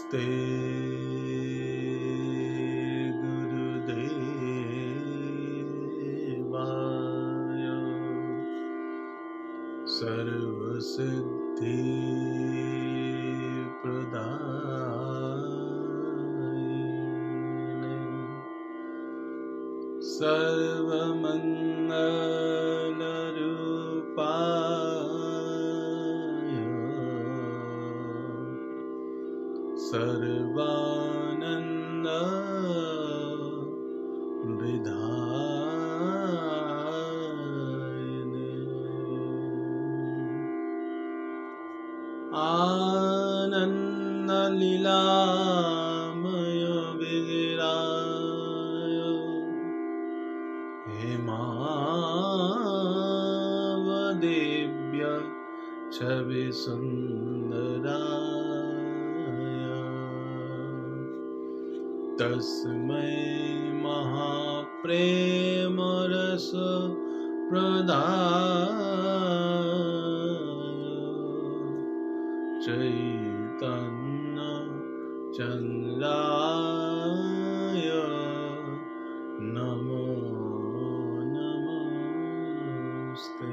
नमस्ते गुरुदेवाय सर्वसिद्धि प्रदायिने सर्वमंगल रूपाय सर्वानंद विधायिने आनंद लीलामय विग्रहाय हेमावदेव्य छवि सुंदराय तस्मै महाप्रेम रस प्रदाय चैतन्य चंद्राय नमो नमस्ते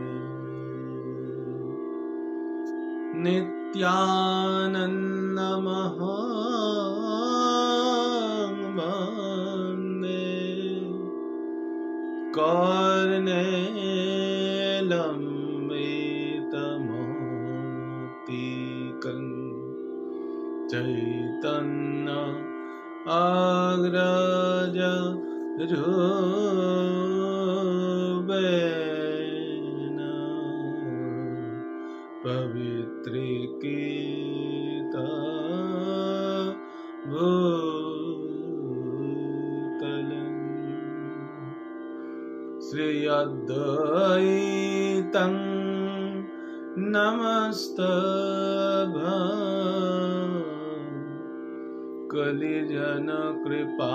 नित्यानंद वन्दे कर्णेलम्बितमौक्तिकं चैतन्य अग्रज रूपेण पवित्रीकृत भूतलं श्री अद्वैतं नमस्तभं कलिजन कृपानिधे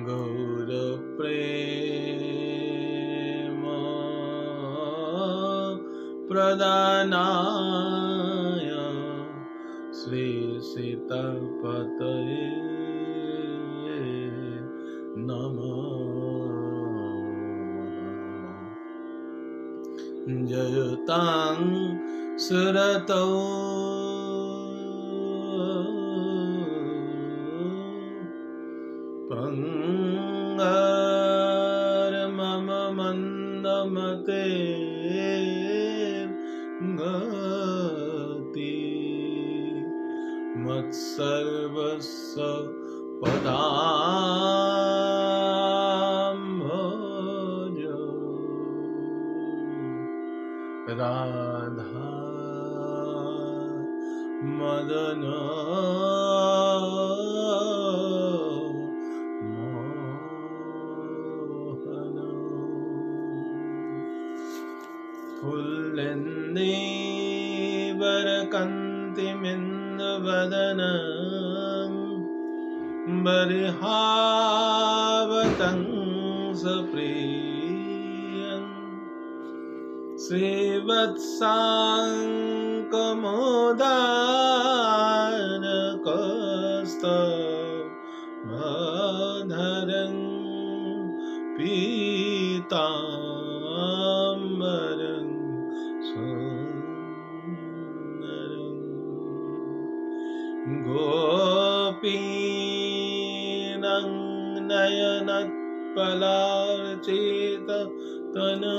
गौरप्रेम प्रदानाय श्री सीतापतये नमः। जयतां सुरतौ पंगारमम मंदमते गति मत्सर्वस्व पदाम्भोज राधा मदन मोहन फुल्लेन्दी वरकन्तिमिन्दवदन बर्हावतंसप्रियं श्रीवत्साङ्कमोदारकस्तभधरं पीताम्बरं सुन्दरं गोपीनां नयनत्पलार्चिततनु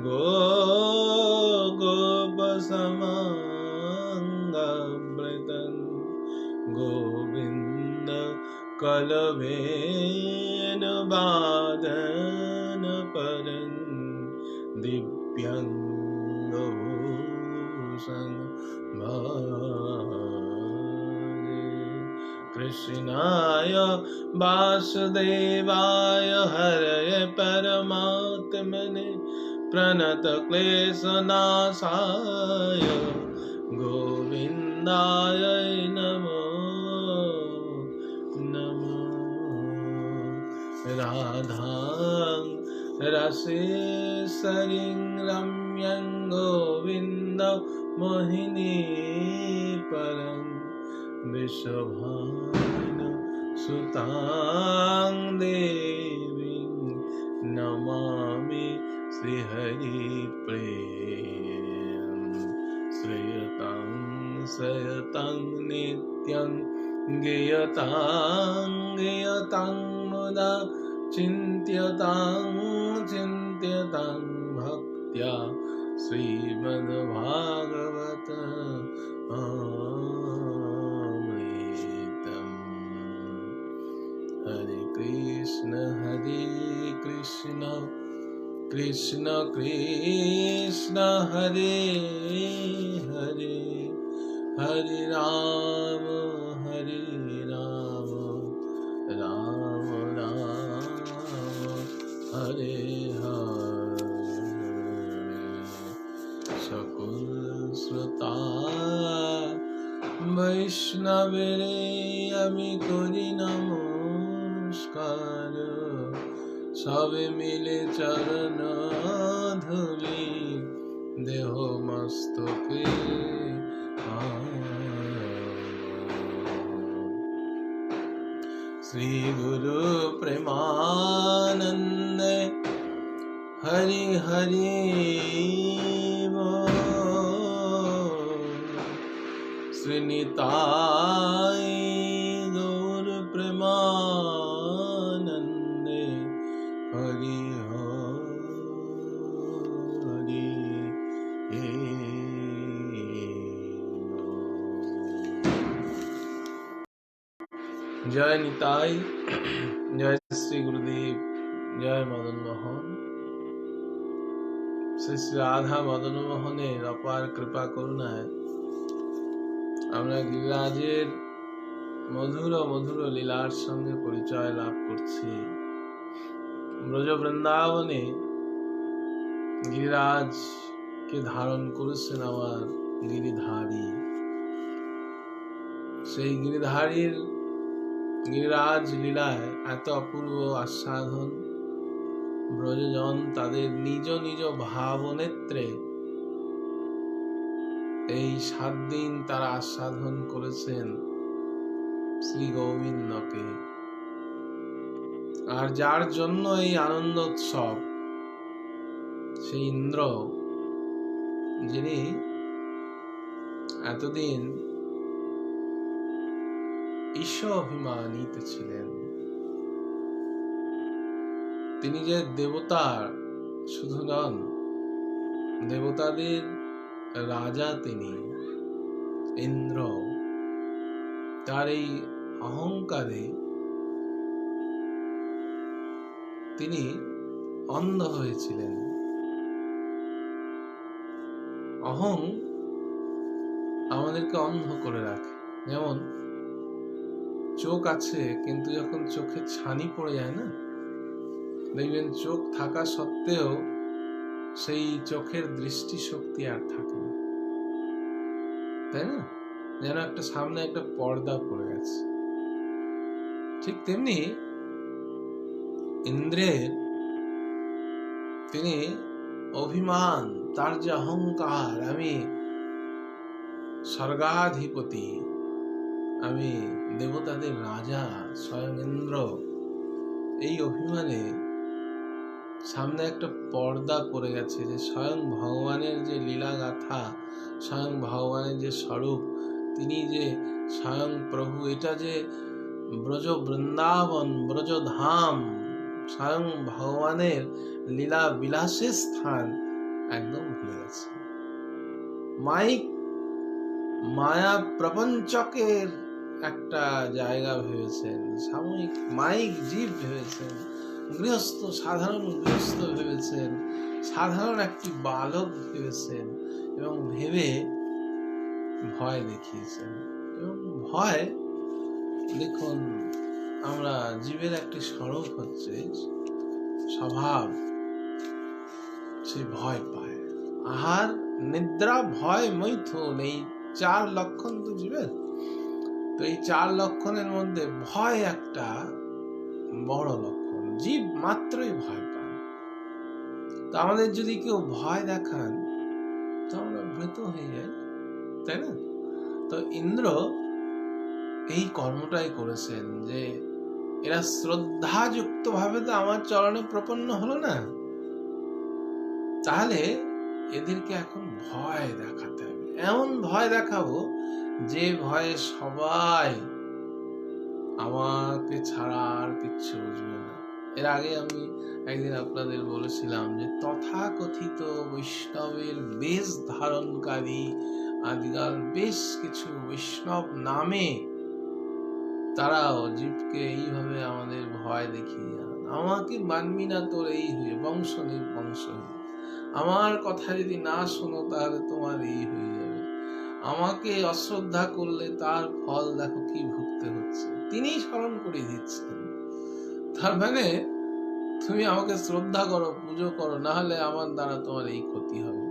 गोपसमङ्गमृतं गोविन्द कलवेणुवादनपरं दिव्याङ्गभूषं भजे कृष्णाय वासुदेवाय हरये परमात्मने प्रणतक्लेशनाशाय गोविन्दाय नमो नमः। राधा रसेश्वरीं रम्यं गोविन्दं मोहिनी परं वृषभानुसुतां देवीं नमामि श्रीहरिप्रियं श्रियतां श्रयतां नित्यं गियतां मुदा चिन्त्यतां भक्त्या श्रीमद्भागवत अमृतम्। हरे कृष्ण कृष्ण कृष्ण हरे हरे, हरे राम राम राम हरे हरे। सकुल श्रोता বৈষ্ণবেরে আমি করি নমস্কার, সবে মিলে চরণ ধুলি দেহ মস্তকে শ্রী গুরু প্রেমানন্দ হরি হরি শ্রীনিতাই গৌর প্রেমানন্দে হরি হরি। জয় নিতাই, জয় শ্রী গুরুদেব, জয় মদন মোহন। শ্রী শ্রী রাধা মদন মোহনের অপার কৃপা করুণায় আমরা গিরিরাজের মধুর মধুর লীলার সঙ্গে পরিচয় লাভ করছি। ব্রজ বৃন্দাবনে গিরিরাজকে ধারণ করেছেন আমার গিরিধারী। সেই গিরিরাজ লীলায় এত অপূর্ব আস্বাদন, ব্রজজন তাদের নিজ নিজ ভাবনেত্রে এই 7 দিন তারা আস্বাদন করেছেন শ্রী গোবিন্দকে। আর যার জন্য এই আনন্দ উৎসব, সেই ইন্দ্র যিনি এতদিন ঈশ্বর অভিমানিত ছিলেন, তিনি যে দেবতার শুধু নন, দেবতাদের রাজা তিনি ইন্দ্র। তার এই অহংকারে তিনি অন্ধ হয়েছিলেন। অহং আমাদেরকে অন্ধ করে রাখে। যেমন চোখ আছে, কিন্তু যখন চোখে ছানি পড়ে যায় না, দেখবেন চোখ থাকা সত্ত্বেও সেই চোখের দৃষ্টি শক্তি আর থাকে না, তাই না? যেন একটা সামনে একটা পর্দা পড়ে গেছে। ঠিক তেমনি ইন্দ্রের তিনি অভিমান, তার যে অহংকার, আমি স্বর্গাধিপতি, আমি দেবতাদের রাজা, স্বয়ং ইন্দ্র, এই অভিমানে সামনে একটা পর্দা পড়ে গেছে যে স্বয়ং ভগবানের যে লীলা গাথা, স্বয়ং ভগবানের যে স্বরূপ, তিনি যে স্বয়ং প্রভু, এটা যে ব্রজ বৃন্দাবন, ব্রজধাম, স্বয়ং ভগবানের লীলা বিলাসের স্থান একদম ভুলে গেছে। মায়া প্রপঞ্চকের একটা জায়গা ভেবেছেন, সাময়িক মাইক জীব ভেবেছেন, গৃহস্থ, সাধারণ গৃহস্থ ভেবেছেন, সাধারণ একটি বালক ভেবেছেন, এবং ভেবে ভয় দেখিয়েছেন। এবং ভয়, দেখুন, আমরা জীবের একটি স্বরূপ হচ্ছে স্বভাব, সে ভয় পায়। আহার, নিদ্রা, ভয়, মৈথুন, এই 4 লক্ষণ তো জীবের। তো এই 4 লক্ষণের মধ্যে ভয় একটা বড় লক্ষণ। জীব মাত্রই ভয় পায়। তো আমাদের যদি কেউ ভয় দেখান তো আমরা ভীত হয়ে যাই, তাই না? তো ইন্দ্র এই কর্মটাই করেছেন যে এরা শ্রদ্ধাযুক্ত ভাবে তো আমার চরণে প্রপন্ন হলো না, তাহলে এদেরকে এখন ভয় দেখাতে হবে। এমন ভয় দেখাবো যে ভয়ে সবাই আমাকে ছাড়া আর কিচ্ছু বুঝবে না। এর আগে আমি একদিন আপনাদের বলেছিলাম যে তথাকথিত বৈষ্ণবের বেশ ধারণকারী আদিকাল বেশ কিছু বৈষ্ণব নামে তারাও জীবকে এইভাবে আমাদের ভয় দেখিয়ে যান। আমাকে মানবি না তোর এই হয়ে বংশ নির্বংশ হয়ে, আমার কথা যদি না শোনো তাহলে তোমার এই হয়ে যাবে, আমাকে অশ্রদ্ধা করলে তার ফল দেখো কি ভুগতে হচ্ছে, তিনিই স্মরণ করে দিচ্ছেন। তার মানে তুমি আমাকে শ্রদ্ধা করো, পুজো করো, না হলে আমার দ্বারা তোমার এই ক্ষতি হবে।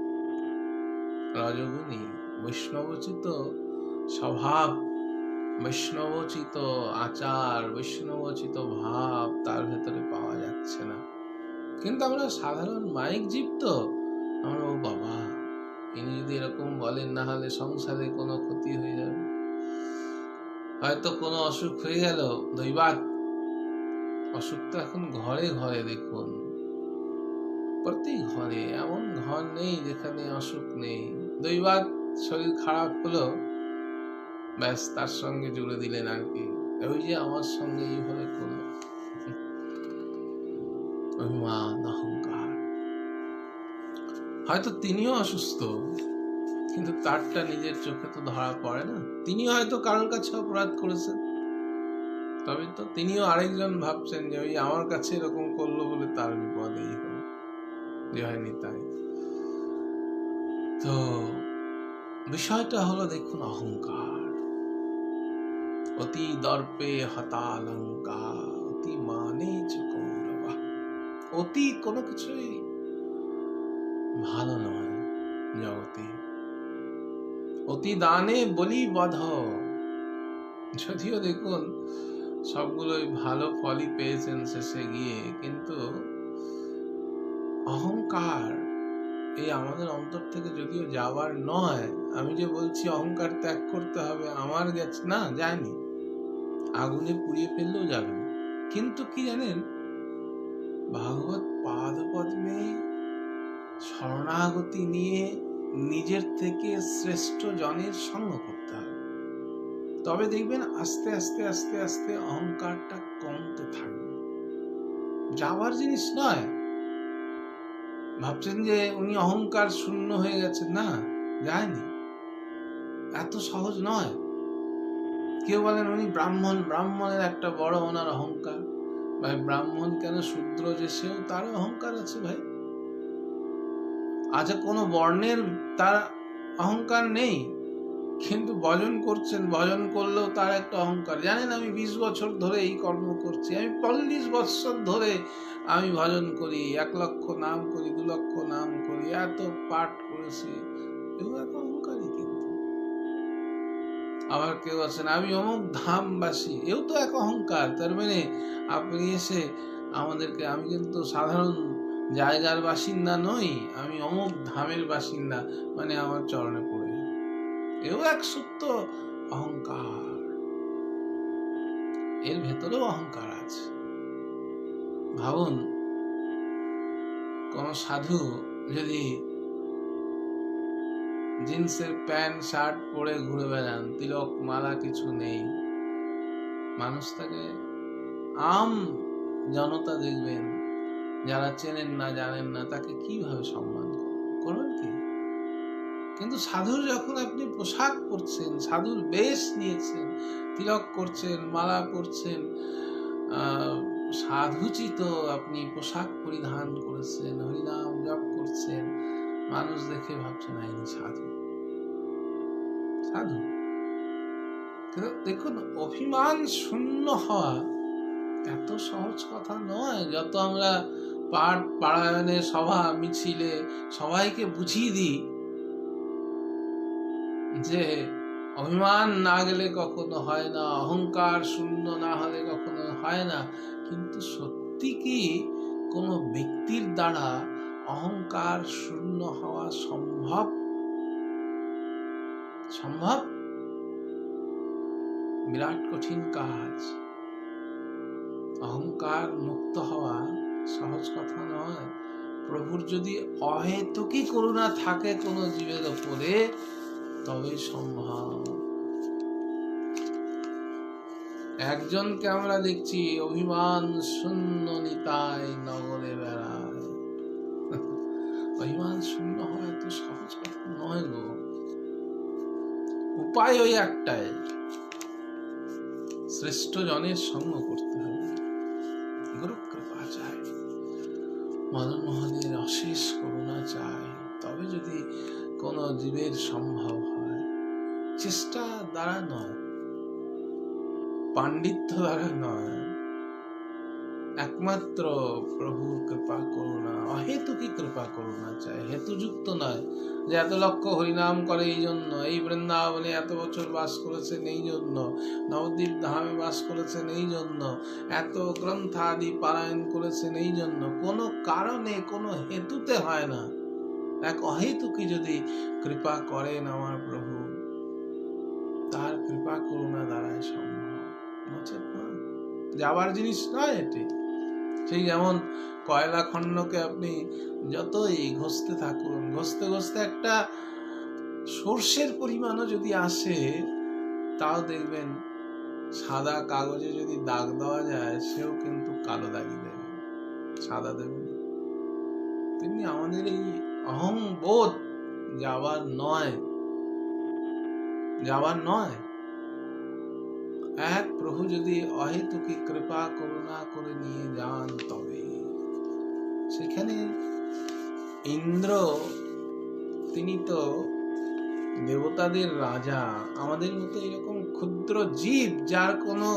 রজগুণী বৈষ্ণবোচিত স্বভাব, বৈষ্ণবোচিত আচার, বৈষ্ণবোচিত ভাব তার ভেতরে পাওয়া যাচ্ছে না। কিন্তু আমরা সাধারণ মাইক জীব, তো আমরা ও বাবা ইনি যদি এরকম বলেন না হলে সংসারে কোনো ক্ষতি হয়ে যাবে, হয়তো কোনো অসুখ হয়ে গেল, দৈবাত অসুখ তো এখন ঘরে ঘরে, দেখুন প্রতি ঘরে, এমন ঘর নেই যেখানে অসুখ নেই। দৈবাত শরীর খারাপ হলো, ব্যাস তার সঙ্গে জুড়ে দিলেন আর কি, ওই যে আমার সঙ্গে এইভাবে করলো, অভিমান অহংকার। হয়তো তিনিও অসুস্থ, কিন্তু তারটা নিজের চোখে তো ধরা পড়ে না। তিনিও হয়তো কারোর কাছে অপরাধ করেছেন, তবে তো তিনিও আরেকজন ভাবছেন যে ওই আমার কাছে এরকম করলো বলে তার বিপদ এই হলো, যে হয়নি তাই। তো বিষয়টা হলো দেখুন অহংকার। অতি দর্পে হতালঙ্কার, অতি মানে কৌরবা। অতি কোনো কিছুই ভালো নয় জগতে। অতি দানে বলি বধ। যদিও দেখুন সবগুলোই ভালো ফলই পেয়েছেন শেষে গিয়ে, কিন্তু অহংকার এই আমাদের অন্তর থেকে যদিও যাওয়ার নয়, আমি যে বলছি অহংকার ত্যাগ করতে হবে, আমার গেছে না, যায়নি, আগুনে পুড়িয়ে ফেললেও যাবে না। কিন্তু কি জানেন, ভাগবত পাদপদ্মে শরণাগতি নিয়ে নিজের থেকে শ্রেষ্ঠ জনের সঙ্গ করতে হবে, তবে দেখবেন আস্তে আস্তে আস্তে আস্তে অহংকারটা কমতে থাকবে। যাওয়ার জিনিস নয়। ভাবছেন যে উনি অহংকার শূন্য হয়ে গেছেন, না, যায়নি, এত সহজ নয়। কেউ বলেন উনি ব্রাহ্মণ, ব্রাহ্মণের একটা বড় ওনার অহংকার। ভাই ব্রাহ্মণ কেন, শূদ্র যে সেও তার অহংকার আছে ভাই। আচ্ছা কোনো বর্ণের তার অহংকার নেই, কিন্তু ভজন করছেন, ভজন করলেও তার একটা অহংকার। জানেন আমি 20 বছর ধরে এই কর্ম করছি, আমি 40 বছর ধরে আমি ভজন করি, 1 লক্ষ নাম করি, 2 লক্ষ নাম করি, এত পাঠ করেছি, এগুলো একটা অহংকারই। কিন্তু আবার কেউ আছেন আমি অমুক ধামবাসী, এও তো এক অহংকার। তার মানে আপনি এসে আমাদেরকে, আমি কিন্তু সাধারণ জায়গার বাসিন্দা নই, আমি অমুক ধামের বাসিন্দা, মানে আমার চরণে পড়ে, এও এক সত্য অহংকার। এর ভেতরেও অহংকার আছে। ভাবুন কোন সাধু যদি জিন্সের প্যান্ট শার্ট পরে ঘুরে বেড়ান, তিলক মালা কিছু নেই, মানুষ তাকে, আম জনতা দেখবেন যারা চেনেন না জানেন না, তাকে কিভাবে সম্মান করবেন কি? কিন্তু সাধুর যখন আপনি পোশাক পরছেন, সাধুর বেশ নিয়েছেন, তিলক করছেন, মালা করছেন, সাধুচিত আপনি পোশাক পরিধান করেছেন, হরিনাম জপ করছেন, মানুষ দেখে ভাবছেন ইনি সাধু, সাধু। দেখুন অভিমান শূন্য হওয়া এত সহজ কথা নয়। যত আমরা পাঠ পারায়ণে, সভা মিছিলে সবাইকে বুঝিয়ে দিই যে অভিমান না গেলে কখনো হয় না, অহংকার শূন্য না হলে কখনো হয় না, কিন্তু সত্যি কি কোনো ব্যক্তির দ্বারা অহংকার শূন্য হওয়া সম্ভব? সম্ভব? বিরাট কঠিন কাজ। অহংকার মুক্ত হওয়া সহজ কথা নয়। প্রভুর যদি অহেতুকী করুণা থাকে কোন জীবের উপরে, তবে সম্ভব। একজনকে আমরা দেখছি অভিমান শূন্য নিতাই নগরে বেড়ায়। অভিমান শূন্য হওয়া এত সহজ কথা নয় গো। উপায় ওই একটাই, শ্রেষ্ঠ জনের সঙ্গ করতে হবে, গুরু কৃপা চাই, মদন মোহনের অশেষ করুণা চাই, তবে যদি কোন জীবের সম্ভব হয়। চেষ্টা দ্বারা নয়, পাণ্ডিত্য দ্বারা নয়, একমাত্র প্রভুর কৃপা করুণা, অহেতুকী কৃপা করুণা চাই, হেতুযুক্ত নয়। যে এত লক্ষ হরিনাম করে এই জন্য, এই বৃন্দাবনে এত বছর বাস করেছেন এই জন্য, নবদ্বীপ ধামে বাস করেছেন এই জন্য, এত গ্রন্থ আদি পারায়ণ করেছেন এই জন্য, কোনো কারণে কোনো হেতুতে হয় না। এক অহেতুকী যদি কৃপা করেন আমার প্রভু, তার কৃপা করুণা দ্বারাই সম্ভব, নচেৎ নয়। যাবার জিনিস নয় এটি। সেই যেমন কয়লা খণ্ডকে আপনি যতই ঘষতে থাকুন, ঘষতে ঘষতে একটা সর্ষের পরিমাণও যদি আসে, তাও দেখবেন সাদা কাগজে যদি দাগ দেওয়া যায়, সেও কিন্তু কালো দাগি দেবে, সাদা দেবে না। তেমনি আমাদের এই অহংবোধ যাবার নয়, যাবার নয়। এক প্রভু যদি অহেতুকী কৃপা করুণা করে নিয়ে যান, তবে সেখানে ইন্দ্র, তিনি তো দেবতাদের রাজা, আমাদের মতো এরকম ক্ষুদ্র জীব, যার কোনো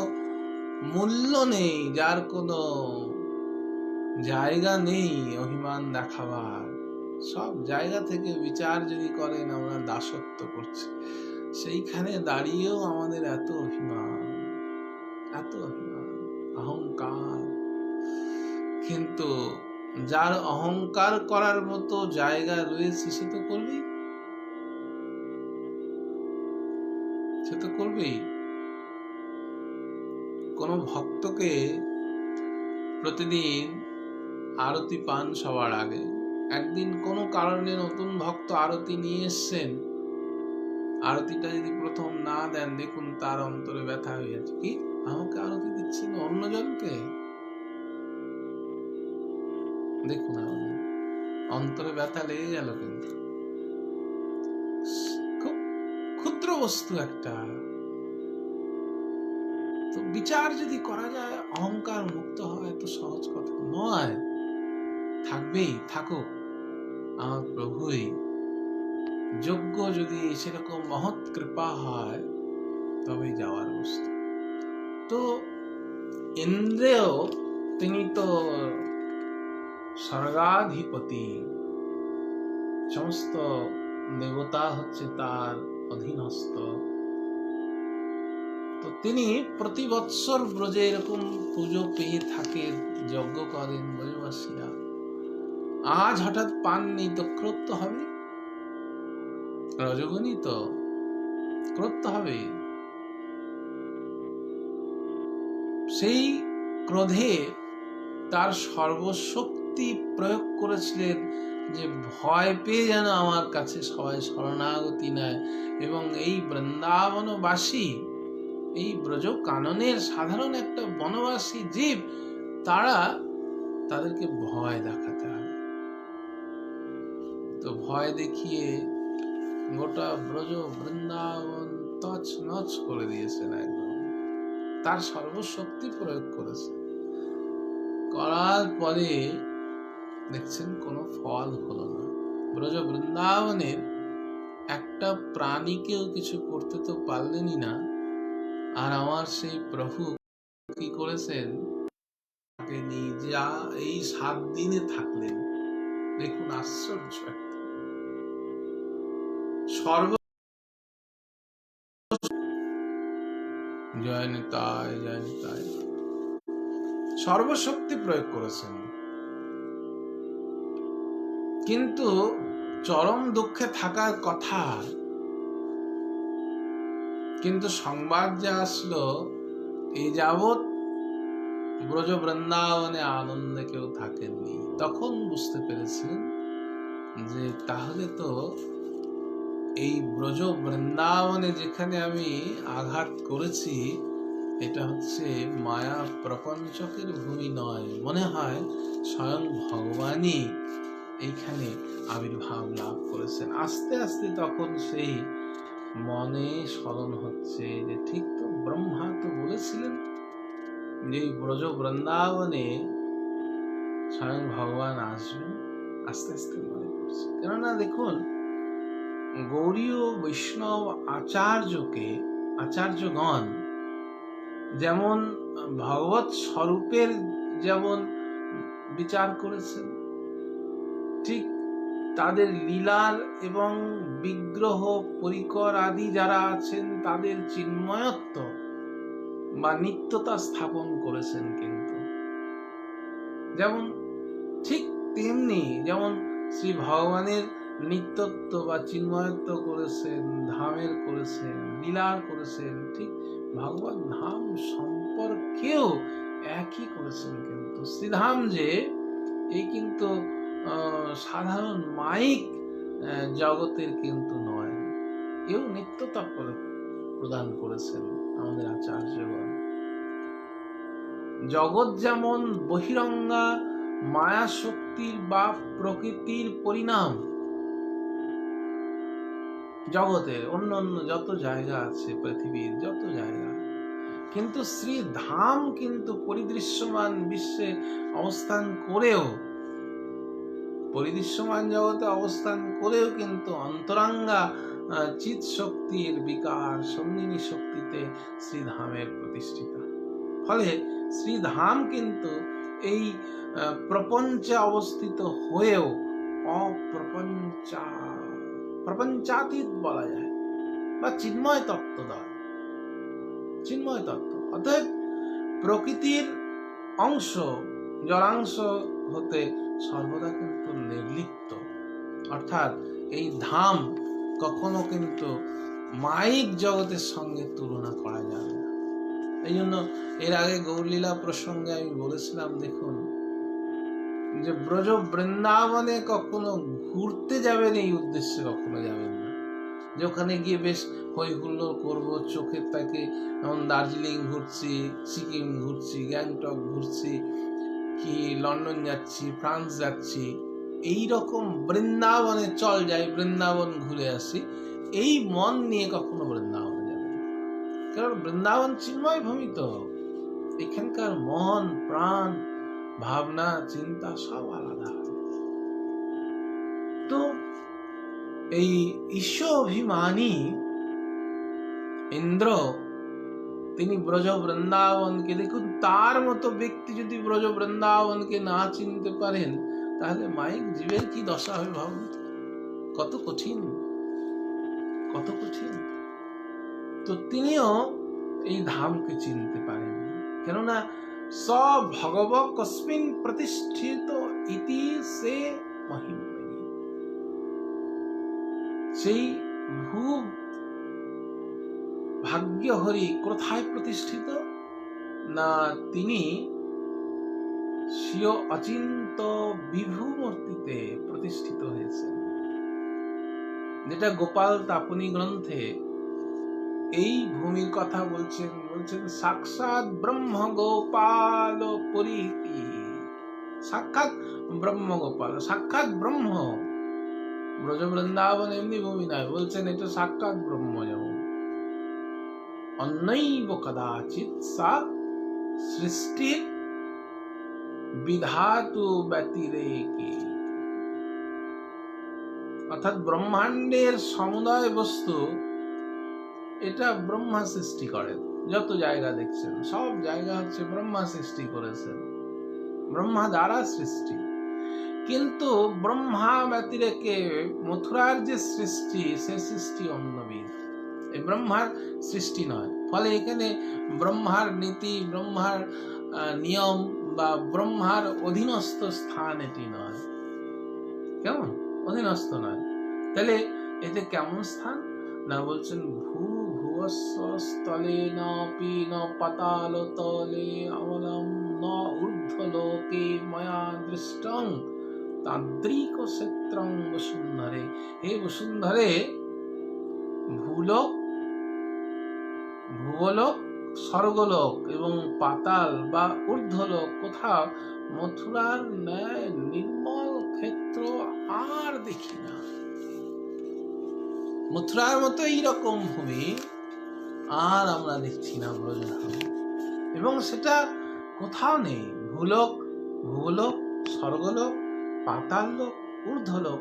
মূল্য নেই, যার কোনো জায়গা নেই অভিমান দেখাবার, সব জায়গা থেকে বিচার যদি করেন আমরা দাসত্ব করছি, সেইখানে দাঁড়িয়েও আমাদের এত অভিমান, এত অভিমান, অহংকার। কিন্তু যার অহংকার করার মতো জায়গা রয়েছে, সে তো করবেই, সে তো করবেই। কোন ভক্তকে প্রতিদিন আরতি পান সবার আগে, একদিন কোনো কারণে নতুন ভক্ত আরতি নিয়ে এসছেন, আরতিটা যদি প্রথম না দেন, দেখুন তার অন্তরে ব্যথা হয়েছে, কি আমাকে আরতি দিচ্ছেন অন্যজনকে। দেখুন আমাদের অন্তরে ব্যথা লেগে গেল, কিন্তু খুব ক্ষুদ্র বস্তু একটা। তো বিচার যদি করা যায়, অহংকার মুক্ত হয়, তো সহজ কথা নয়। থাকবেই, থাকুক, আমার প্রভুই যোগ্য, যদি সেরকম মহৎ কৃপা হয়, তবেই যাওয়ার বস্তু। তো ইন্দ্রেও, তিনি তো স্বর্গাধিপতি, সমস্ত দেবতা হচ্ছে তার অধীনস্থ। তো তিনি প্রতি বৎসর ব্রজে এরকম পুজো পেয়ে থাকে, যজ্ঞ করেন ব্রজবাসীরা। আজ হঠাৎ পাননি তো ক্রোধ হবে, রজগুণী তো ক্রোধ হবে। সেই ক্রোধে তার সর্বশক্তি প্রয়োগ করেছিলেন, যে ভয় পেয়ে যেন আমার কাছে সবাই শরণাগতি নেয়, এবং এই বৃন্দাবনবাসী, এই ব্রজ কাননের সাধারণ একটা বনবাসী জীব, তাদেরকে ভয় দেখাতে হবে। তো ভয় দেখিয়ে গোটা ব্রজ বৃন্দাবন তছ নছ করে দিয়েছেন, একদম তার সর্বশক্তি প্রয়োগ করেছে। করার পরে দেখছেন কোনো ফল হলো না। ব্রজ বৃন্দাবনের একটা প্রাণীকেও কিছু করতে তো পারলেনই না। আর আমার সেই প্রভু কি করেছেন, যা এই 7 দিনে থাকলেন। দেখুন আশ্চর্য, সর্ব জয় নিতাই, জয় নিতাই, সর্বশক্তি প্রয়োগ করেছেন। কিন্তু চরম দুঃখে থাকার কথা, কিন্তু সংবাদ যে আসলো এই যাবৎ ব্রজ বৃন্দাবনে আনন্দে কেউ থাকেননি, তখন বুঝতে পেরেছিলেন যে তাহলে তো এই ব্রজ বৃন্দাবনে যেখানে আমি আঘাত করেছি এটা হচ্ছে মায়া প্রপঞ্চকের ভূমি নয়, মনে হয় স্বয়ং ভগবানই এইখানে আবির্ভাব লাভ করেছেন। আস্তে আস্তে তখন সেই মনে স্মরণ হচ্ছে যে ঠিক তো ব্রহ্মা তো বলেছিলেন যে ব্রজ বৃন্দাবনে স্বয়ং ভগবান আসবেন। আস্তে আস্তে মনে পড়ছে, কেননা দেখুন গৌড়ীয় বৈষ্ণব আচার্যগণ যেমন ভগবত স্বরূপের যেমন বিচার করেছেন, ঠিক তাদের লীলার এবং বিগ্রহ পরিকর আদি যারা আছেন তাদের চিন্ময়ত্ব বা নিত্যতা স্থাপন করেছেন। কিন্তু যেমন ঠিক তেমনি যেমন শ্রী ভগবানের নিত্যত্ব বা চিন্ময়ত্ব করেছেন, ধামের করেছেন, লীলার করেছেন, ঠিক ভগবান ধাম সম্পর্কেও একই করেছেন। কিন্তু শ্রীধাম যে এই কিন্তু সাধারণ মাইক জগতের কিন্তু নয়, এও নিত্যতা প্রদান করেছেন আমাদের আচার্যগণ। জগৎ যেমন বহিরঙ্গা মায়া শক্তির বা প্রকৃতির পরিণাম, জগতের অন্য অন্য যত জায়গা আছে পৃথিবীর যত জায়গা, কিন্তু শ্রী ধাম কিন্তু পরিদৃশ্যমান বিশ্বে অবস্থান করেও, পরিদৃশ্যমান জগতে অবস্থান করেও কিন্তু অন্তরাঙ্গা চিৎ শক্তির বিকার সন্দিনী শক্তিতে শ্রীধামের প্রতিষ্ঠিত। ফলে শ্রীধাম কিন্তু এই প্রপঞ্চে অবস্থিত হয়েও প্রপঞ্চাতীত বলা যায় বা চিন্ময় তত্ত্ব দেয়, চিন্ময় তত্ত্ব। অতএব প্রকৃতির অংশ জলাংশ হতে সর্বদা কিন্তু নির্লিপ্ত, অর্থাৎ এই ধাম কখনো কিন্তু মাইক জগতের সঙ্গে তুলনা করা যাবে না। এই জন্য এর আগে গৌরলীলা প্রসঙ্গে আমি বলেছিলাম, দেখুন যে ব্রজ বৃন্দাবনে কখনো ঘুরতে যাবেন এই উদ্দেশ্যে কখনো যাবেন না যে ওখানে গিয়ে বেশ হই হুল্লোড় করবো, চোখের তাকে যেমন দার্জিলিং ঘুরছি, সিকিম ঘুরছি, গ্যাংটক ঘুরছি, কি লন্ডন যাচ্ছি, ফ্রান্স যাচ্ছি, এই রকম বৃন্দাবনে চল যাই, বৃন্দাবন ঘুরে আসি, এই মন নিয়ে কখনো বৃন্দাবনে যাবেন। কারণ বৃন্দাবন চিন্ময় ভূমি, তো এখানকার মন প্রাণ ভাবনা চিন্তা সব আলাদা। তো এই ঈশ্বর অভিমানী ইন্দ্র তিনি ব্রজ বৃন্দাবনকে, দেখুন তার মতো ব্যক্তি যদি ব্রজ বৃন্দাবনকে না চিনতে পারেন তাহলে মাইক জীবের কি দশা হবে ভাবুন। কত কঠিন, কত কঠিন। তো তিনিও এই ধামকে চিনতে পারেন, কেননা স ভগব কস্মিন প্রতিষ্ঠিত ইতি সে মহিমনী। সেই ভূ ভাগ্যহরি কোথায় প্রতিষ্ঠিত না, তিনি স্বীয় অচিন্ত বিভু মূর্তিতে প্রতিষ্ঠিত হয়েছেন, যেটা গোপাল তাপনী গ্রন্থে এই ভূমির কথা বলছেন। সাক্ষাৎ ব্রহ্ম গোপাল পরিতি, সাক্ষাৎ ব্রহ্ম গোপাল, সাক্ষাৎ ব্রহ্ম। ব্রজ বৃন্দাবন এমনি ভূমি নয়, বলছেন এটা সাক্ষাৎ ব্রহ্ম। যেমন অন্যৈব কদাচিৎ সা সৃষ্টির বিধাতু ব্যতিরেকে, অর্থাৎ ব্রহ্মাণ্ডের সমুদয় বস্তু এটা ব্রহ্মা সৃষ্টি করেন। যত জায়গা দেখছেন সব জায়গা হচ্ছে ব্রহ্মা সৃষ্টি করেছেন, ব্রহ্মা দ্বারা সৃষ্টি। কিন্তু ব্রহ্মা ব্যতিরেকে মথুরার যে সৃষ্টি, সে সৃষ্টি অন্যবিধ, এই ব্রহ্মার সৃষ্টি নয়। ফলে এখানে ব্রহ্মার নীতি, ব্রহ্মার নিয়ম বা ব্রহ্মার অধীনস্থ স্থান এটি নয়। কেমন? অধীনস্থ নয়। তাহলে এতে কেমন স্থান? না বলছেন ভুবস্ব স্থলে নাপি ন পাতাল তলে অমলম ন ঊর্ধ্বলোকে ময়া দৃষ্টং তাদ্রিক ক্ষেত্রং বসুন্ধরে। হে বসুন্ধরে, ভূলোক, ভূগোলোক, স্বর্গলোক এবং পাতাল বা ঊর্ধ্বলোক কোথাও মথুরার ন্যায় নির্মল ক্ষেত্র আর দেখি না। মথুরার মতো এইরকম ভূমি আর আমরা দেখছি না ব্রজধামে, এবং সেটা কোথাও নেই। ভূলোক, ভূগোলোক, স্বর্গলোক, পাতাল লোক, ঊর্ধ্বলোক,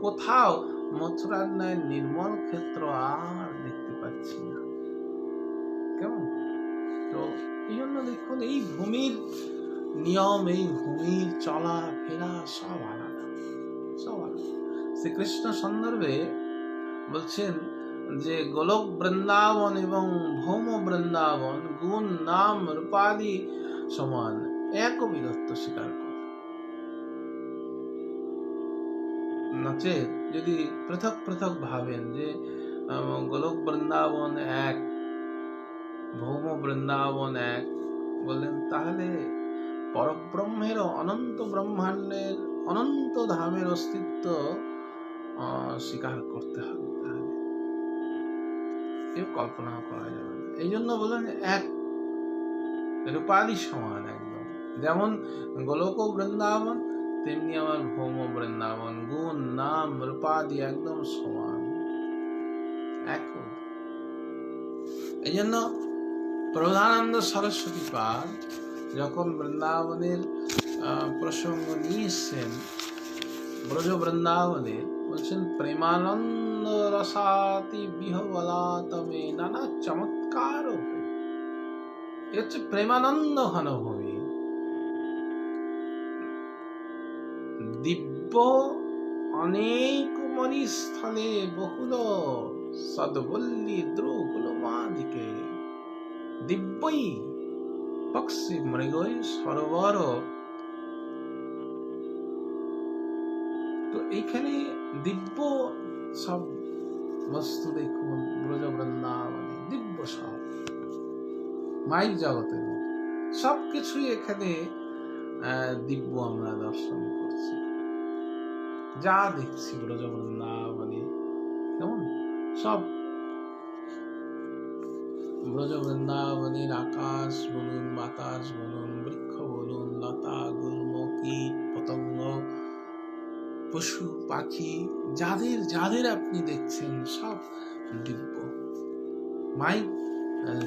কোথাও মথুরার ন্যায় নির্মল ক্ষেত্র আর দেখতে পাচ্ছি না। কেমন? তো এই জন্য দেখুন, এই ভূমির নিয়ম, এই ভূমির চলা ফেরা সব আলাদা, সব আলাদা। শ্রীকৃষ্ণ সন্দর্ভে বলছেন যে গোলক বৃন্দাবন এবং ভৌম বৃন্দাবন গুণ নাম রূপাদি সমান, এক বিরত্ব স্বীকার করে। নচেত যদি পৃথক পৃথক ভাবেন যে গোলক বৃন্দাবন এক, ভৌম বৃন্দাবন এক বললেন, তাহলে পরব্রহ্মের, অনন্ত ব্রহ্মাণ্ডের, অনন্ত ধামের অস্তিত্ব স্বীকার করতে হবে। তাহলে কেউ কল্পনা করা যাবে না। এই জন্য বললেন এক রূপাদি সমান একদম। যেমন গোলক বৃন্দাবন, তেমনি আমার ভৌম বৃন্দাবন গুণ নাম রূপাদি একদম সমান, এক। এই জন্য প্রধানন্দ সরস্বতী পাদ যখন বৃন্দাবনের প্রসঙ্গ নিয়ে এসছেন, ব্রজ বৃন্দাবনের, বলছেন প্রেমানন্দ রসাতি বিহবলাতমে নানা চমৎকার। এ হচ্ছে প্রেমানন্দ ঘনভূমি। দিব্য অনেক মণিস্থলে বহুল সদ্বল্লী দ্রুকুলমাদিকে দিব্যই পক্ষী মৃগই সরোবর। তো এইখানে দিব্য সব বস্তু দেখুন, ব্রজ বৃন্দাবনে দিব্য সব, মাইক জগতের মতো সবকিছুই এখানে দিব্য আমরা দর্শন করছি। যা দেখছি ব্রজ বৃন্দাবনে, কেমন সব ব্রজ বৃন্দাবনের আকাশ বলুন, বাতাস বলুন, বৃক্ষ বলুন, লতা গুল্ম কীট পতঙ্গ, পশু পাখি, যাদের যাদের আপনি দেখছেন সব দিব্য, মাই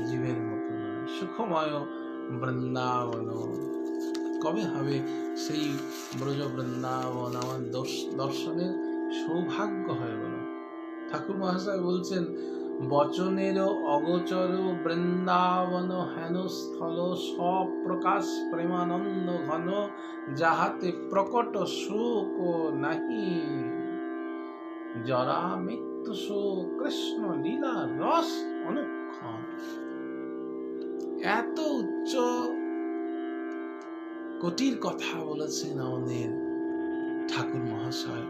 জীবের মতো নয়, সুখময় বৃন্দাবন। কবে হবে সেই ব্রজ বৃন্দাবন আমার দর্শনের সৌভাগ্য হয়ে গেল? ঠাকুর মহাশয় বলছেন, বচনেরও অগোচর বৃন্দাবন হেন স্থল স্বপ্রকাশ প্রেমানন্দ ঘন, যাহাতে প্রকট সুখ নাহি জরা মৃত্যু শোক কৃষ্ণ লীলা রস অনুক্ষণ। এত উচ্চ কোটির কথা বলেছেন আমাদের ঠাকুর মহাশয়।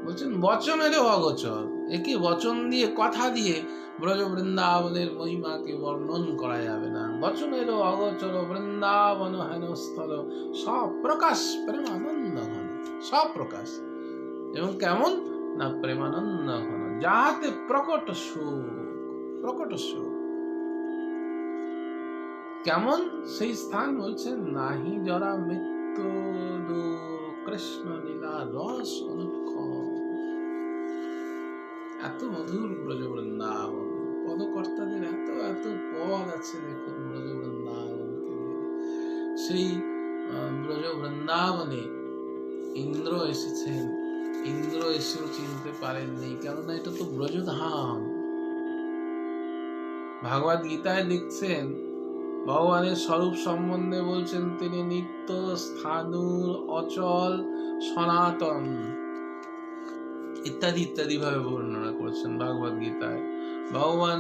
বলছেন বচনেরও অগোচর, একে বচন দিয়ে, কথা দিয়ে ব্রজ বৃন্দাবনের মহিমাকে বর্ণন করা যাবে না। বচনেরও অগোচর বৃন্দাবন হেন স্থল সপ্রকাশ প্রেমানন্দ ঘন, সপ্রকাশ, এবং কেমন না প্রেমানন্দ ঘন, যাহাতে প্রকট সুখ, প্রকট সুখ। কেমন সেই স্থান? বলছেন নাহি জরা মৃত্যু কৃষ্ণ লীলা রস অনুক্ষণ। এত মধুর ব্রজ বৃন্দাবন, পদকর্তাদের এত এত পদ আছে দেখুন ব্রজ বৃন্দাবনকে। সেই ব্রজ বৃন্দাবনে ইন্দ্র এসেছেন, ইন্দ্র এসেও চিনতে পারেননি, কেননা এটা তো ব্রজধাম। ভাগবত গীতায় দেখছেন ভগবানের স্বরূপ সম্বন্ধে বলছেন, তিনি নিত্য, স্থাণুর, অচল, সনাতন ইত্যাদি ইত্যাদি ভাবে বর্ণনা করেছেন ভাগবত গীতায়। ভগবান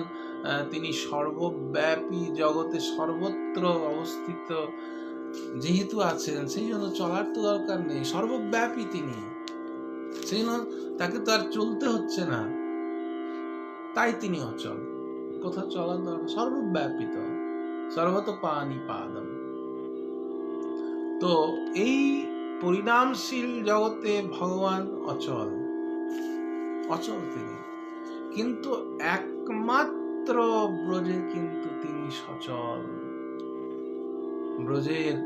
তিনি সর্বব্যাপী, জগতে সর্বত্র অবস্থিত যেহেতু আছেন, সেই জন্য চলার তো দরকার নেই, সর্বব্যাপী তিনি। সেই তাকে তো আর চলতে হচ্ছে না, তাই তিনি অচল। কোথাও চলার দরকার, সর্বব্যাপিত, সর্বত পানি পাদম। তো এই পরিণামশীল জগতে ভগবান অচল, অচল তিনি, কিন্তু একমাত্র ব্রজে কিন্তু তিনি সচল। ব্রজের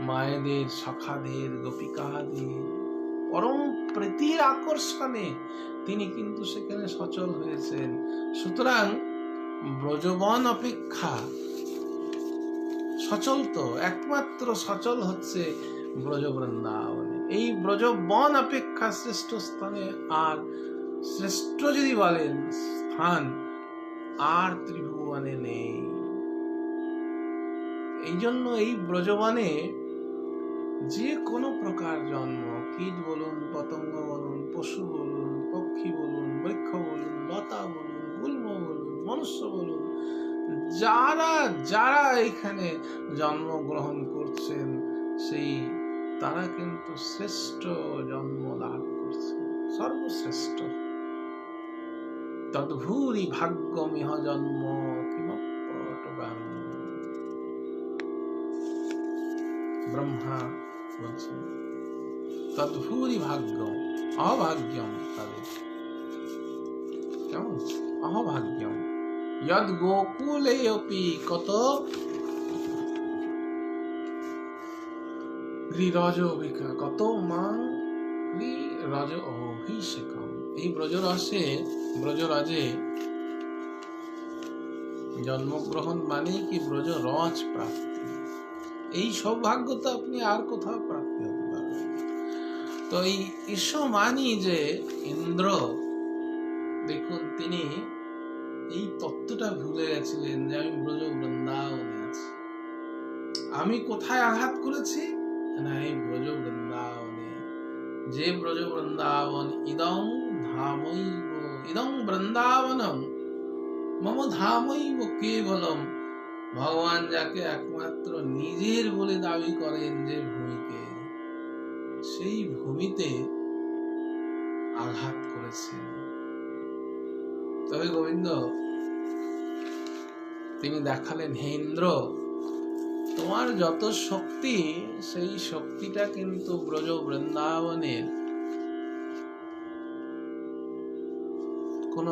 মায়েদের, সখাদের, গোপিকাদের পরম প্রীতির আকর্ষণে তিনি কিন্তু সেখানে সচল হয়েছেন। সুতরাং ব্রজবন অপেক্ষা সচল তো একমাত্র সচল হচ্ছে ব্রজ বৃন্দাবনে। এই ব্রজবন অপেক্ষা শ্রেষ্ঠ স্থানে আর শ্রেষ্ঠ যদি বলেন স্থান আর ত্রিভুবনে নেই। এই জন্য এই ব্রজবনে যে কোনো প্রকার জন্ম, কীট বলুন, পতঙ্গ বলুন, পশু বলুন, পক্ষী বলুন, বৃক্ষ বলুন, লতা বলুন, গুল্ম বলুন, মনুষ্য বলুন, যারা যারা এখানে জন্মগ্রহণ করছেন সেই তারা কিন্তু শ্রেষ্ঠ জন্ম লাভ করছেন, সর্বশ্রেষ্ঠ। তদ্ভূরি ভাগ্যমিহ জন্ম কিমপটবাং। ব্রহ্মা বলছেন তদ্ভূরি ভাগ্য, অভাগ্যম তাদের, কেমন অভাগ্যম। যদ গোকুলে অপি কত গৃহজ অভিকা কত মাং গৃহজ অভিষেকম। এই ব্রজরসে, ব্রজরাজে জন্মগ্রহণ মানে কি ব্রজ রস প্রাপ্তি। এই সৌভাগ্য তো আপনি আর কোথাও প্রাপ্তি হতে পারবেন। তো এই ঈশ্বর মানি যে ইন্দ্র, দেখুন তিনি এই তত্ত্বটা ভুলে গেছিলেন যে আমি ব্রজ বৃন্দাবনে আছি। আমি কোথায় আঘাত করেছি না, এই ব্রজ বৃন্দাবনে। যে ব্রজ বৃন্দাবন ইদং ধামৈব, ইদং বৃন্দাবনম মম ধামৈব কেবলম। ভগবান যাকে একমাত্র নিজের বলে দাবি করেন, যে ভূমিকে, সেই ভূমিতে আঘাত করেছেন। তবে গোবিন্দ তিনি দেখালেন, হে ইন্দ্র, তোমার যত শক্তি, সেই শক্তিটা কিন্তু ব্রজ বৃন্দাবনের কোন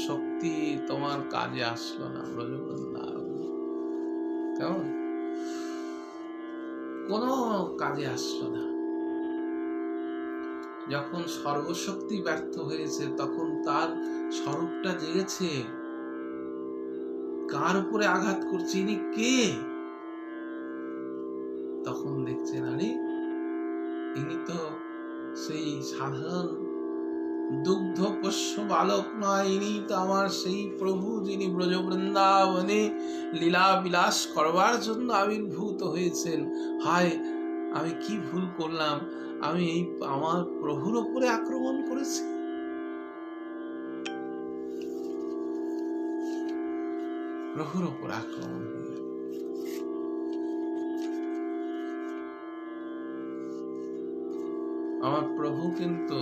শক্তি তোমার কাজে আসলো না। ব্রজ বৃন্দাবনে কেমন কোন কাজে আসলো না। যখন সর্বশক্তি ব্যর্থ হয়েছে, তখন তার স্বরূপটা জেগেছে। কার উপরে আঘাত করছে, ইনি কে? তখন দেখছেন, আরে ইনি তো সেই সাধারণ দুগ্ধ পোষ্য বালক নয়, ইনি তো আমার সেই প্রভু, যিনি ব্রজ বৃন্দাবনে লীলা বিলাস করবার জন্য আবির্ভূত হয়েছেন। হায়, আমি কি ভুল করলাম, আমি এই আমার প্রভুর উপরে আক্রমণ করেছি। প্রভুর উপর আক্রমণ হয়ে গেল। আমার প্রভু কিন্তু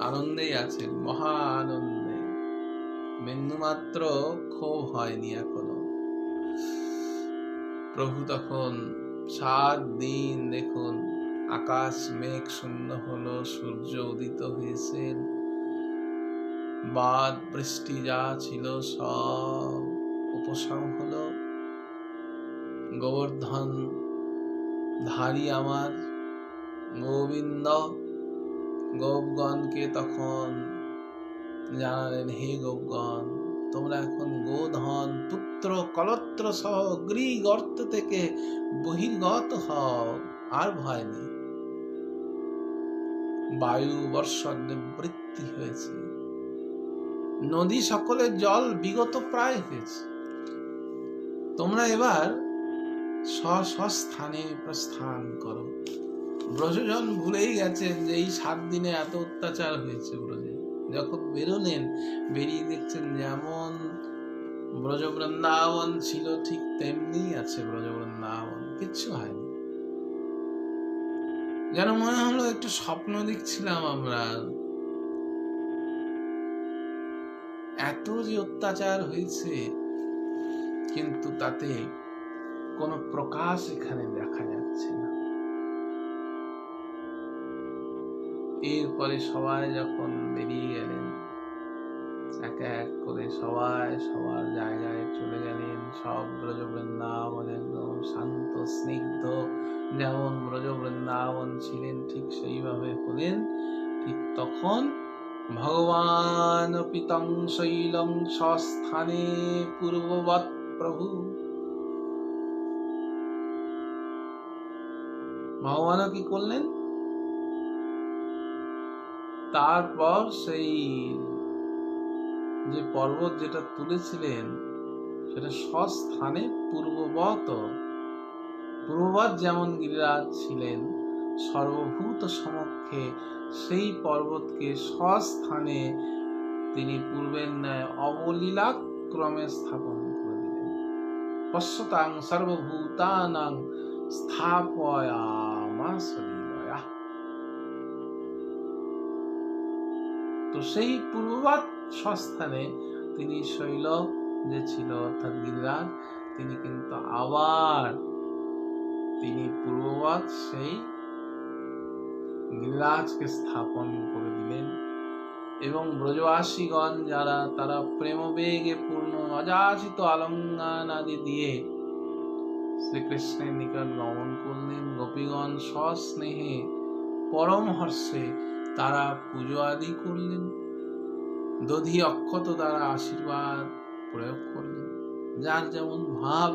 আনন্দেই আছেন, মহা আনন্দে, বিন্দুমাত্র ক্ষোভ হয়নি এখনো। প্রভু তখন 7 দিন দেখুন আকাশ মেঘ শূন্য হলো, সূর্য উদিত হয়েছেন, বাদ বৃষ্টি যা ছিল সব উপশম হলো। গোবর্ধন ধারী আমার গোবিন্দ গোপগণকে তখন জানালেন, হে গোপগণ, তোমরা এখন গোধন পুত্র কলত্র সহ গৃহ গর্ত থেকে বহির্গত হও, আর ভয় নেই। বায়ু বর্ষণ নিবৃত্তি হয়েছে, নদী সকলের জল বিগত প্রায় হয়েছে। তোমরা এবার স্বস্থানে প্রস্থান করো। ব্রজজন ভুলেই গেছেন যে এই 7 দিনে এত অত্যাচার হয়েছে ব্রজে। যখন বেরোলেন, বেরিয়ে দেখছেন যেমন ব্রজ বৃন্দাবন ছিল ঠিক তেমনি আছে ব্রজ বৃন্দাবন, কিচ্ছু হয়নি। যেন মনে হলো একটু স্বপ্ন দেখছিলাম আমরা। এত যে অত্যাচার হয়েছে, কিন্তু তাতে কোনো প্রকাশ এখানে দেখা যাচ্ছে না। এরপরে সবাই যখন বেরিয়ে গেলেন, এক এক করে সবাই সবার জায়গায় চলে গেলেন। সব ব্রজ বৃন্দাবন একদম শান্ত স্নিগ্ধ, যেমন ব্রজ বৃন্দাবন ছিলেন ঠিক সেইভাবে হলেন। ঠিক তখন ভগবান পিতং শৈলং স্বস্থানে পূর্ববৎ প্রভু, ভগবানও কি করলেন, তারপর সেই যে পর্বত যেটা তুলেছিলেন সেটা স্বস্থানে পূর্ববৎ, পূর্ববৎ যেমন গিরিরাজ ছিলেন সর্বভূত সমক্ষে, সেই পর্বতকে স্বস্থানে তিনি পূর্বের ন্যায় অবলীলাক্রমে স্থাপন করে দিলেন। পশ্যতাং সর্বভূতানাং স্থাপয়ামাস লীলয়া। তো সেই পূর্ববৎ স্বস্থানে তিনি শৈল যে ছিল অর্থাৎ গিরিরাজ, তিনি কিন্তু আবার তিনি পূর্ববৎ সেই গিরিরাজকে স্থাপন করে দিলেন। এবং ব্রজবাসীগণ যারা, তারা প্রেমবেগে পূর্ণ অযাচিত আলঙ্কান আদি দিয়ে শ্রীকৃষ্ণের নিকট গমন করলেন। গোপীগণ সস্নেহে পরম হর্ষে তারা পুজো আদি করলেন, দধি অক্ষত দ্বারা আশীর্বাদ প্রয়োগ করলেন। যার যেমন ভাব,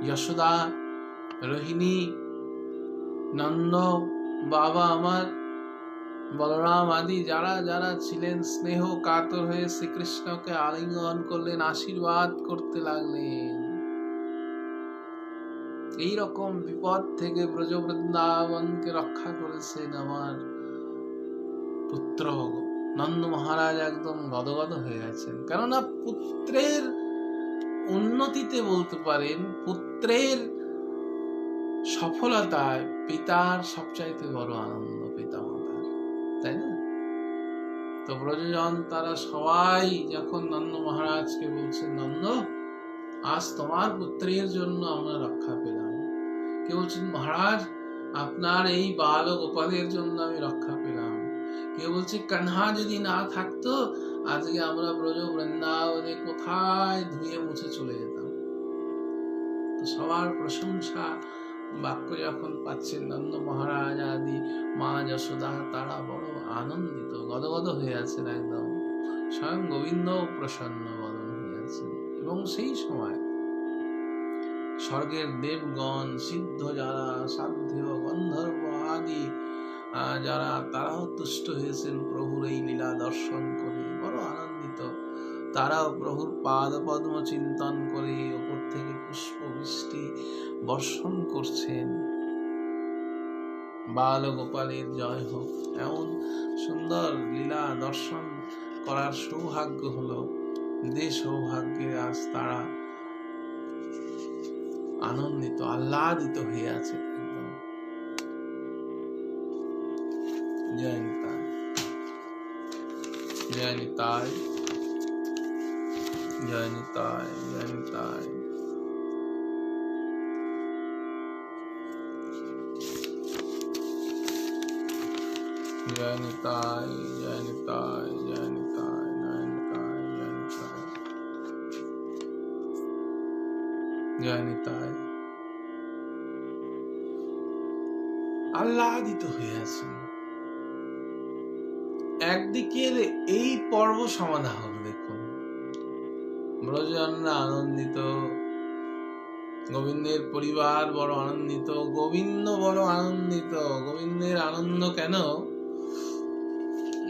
যশোদা, রোহিণী, নন্দ বাবা আমার, বলরাম আদি যারা যারা ছিলেন স্নেহ কাতর হয়ে শ্রীকৃষ্ণকে আলিঙ্গন করলেন, আশীর্বাদ করতে লাগলেন। এই রকম বিপদ থেকে ব্রজ বৃন্দাবনকে রক্ষা করেছেন আমার পুত্র নন্দ মহারাজ। একদম গদগদ হয়ে গেছেন, কেননা পুত্রের উন্নতিতে বলতে পারেন, পুত্রের সফলতায় পিতার সবচাইতে বড় আনন্দ পিতা মাতার, তাই না? তো ব্রজজন তারা সবাই যখন নন্দ মহারাজকে বলছেন, নন্দ আজ তোমার পুত্রের জন্য আমরা রক্ষা পেলাম। কেউ বলছেন, মহারাজ আপনার এই বাল গোপালের জন্য আমি রক্ষা পেলাম। কেউ বলছে, কানহা যদি না থাকতো আজকে আমরা ব্রজ বৃন্দাবনে কোথায় ধুয়ে মুছে চলে যেতাম। তো সবার প্রশংসা বাক্য যখন পাচ্ছেন নন্দ মহারাজ আদি, মা যশোদা, তারা বড় আনন্দিত, গদগদ হয়ে আছেন একদম। স্বয়ং গোবিন্দ প্রসন্ন বদন হয়ে আছেন। এবং সেই সময় স্বর্গের দেবগণ, সিদ্ধ যারা, সাধ্য, গন্ধর্ব আদি যারা, তারাও তুষ্ট হয়েছেন প্রভুর এই লীলা দর্শন করে, বড় আনন্দিত। তারাও প্রভুর পাদ পদ্ম চিন্তন করে উপর থেকে পুষ্প বৃষ্টি বর্ষণ করছেন। বাল গোপালের জয় হোক। এমন সুন্দর লীলা দর্শন করার সৌভাগ্য হলো, যে সৌভাগ্যে আজ তারা আনন্দিত, আহ্লাদিত হয়ে আছে একদম। জয় নিতাই, জয় নিতাই, জয় নিতাই, জয় নিতাই। জয় নিতাই, জয় নিতাই, জয় নিতাই, জয় নিতাই, জয় নিতাই, জয় নিতাই। আহ্লাদিত হয়ে আছেন। একদিকে এই পর্ব সমাধা হল, দেখুন ব্রজজনরা আনন্দিত, গোবিন্দের পরিবার বড় আনন্দিত, গোবিন্দ বড় আনন্দিত। গোবিন্দের আনন্দ কেন,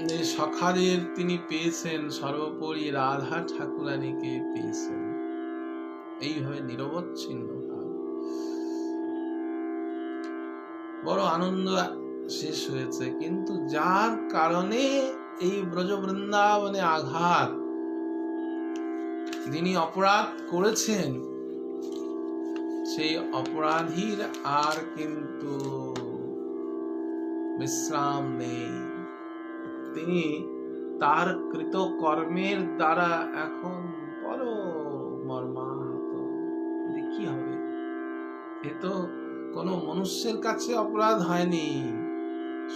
যে সখাদের তিনি পেয়েছেন, সর্বোপরি রাধা ঠাকুরানীকে পেয়েছেন। এইভাবে নিরবচ্ছিন্ন ভাব, বড় আনন্দ শেষ হয়েছে। কিন্তু যার কারণে এই ব্রজ বৃন্দাবনে আঘাত, যিনি অপরাধ করেছেন, সেই অপরাধীর আর কিন্তু বিশ্রাম নেই। তিনি তার কৃত কর্মের দ্বারা এখন বড় মর্মাহত। কি হবে? এ তো কোনো মনুষ্যের কাছে অপরাধ হয়নি,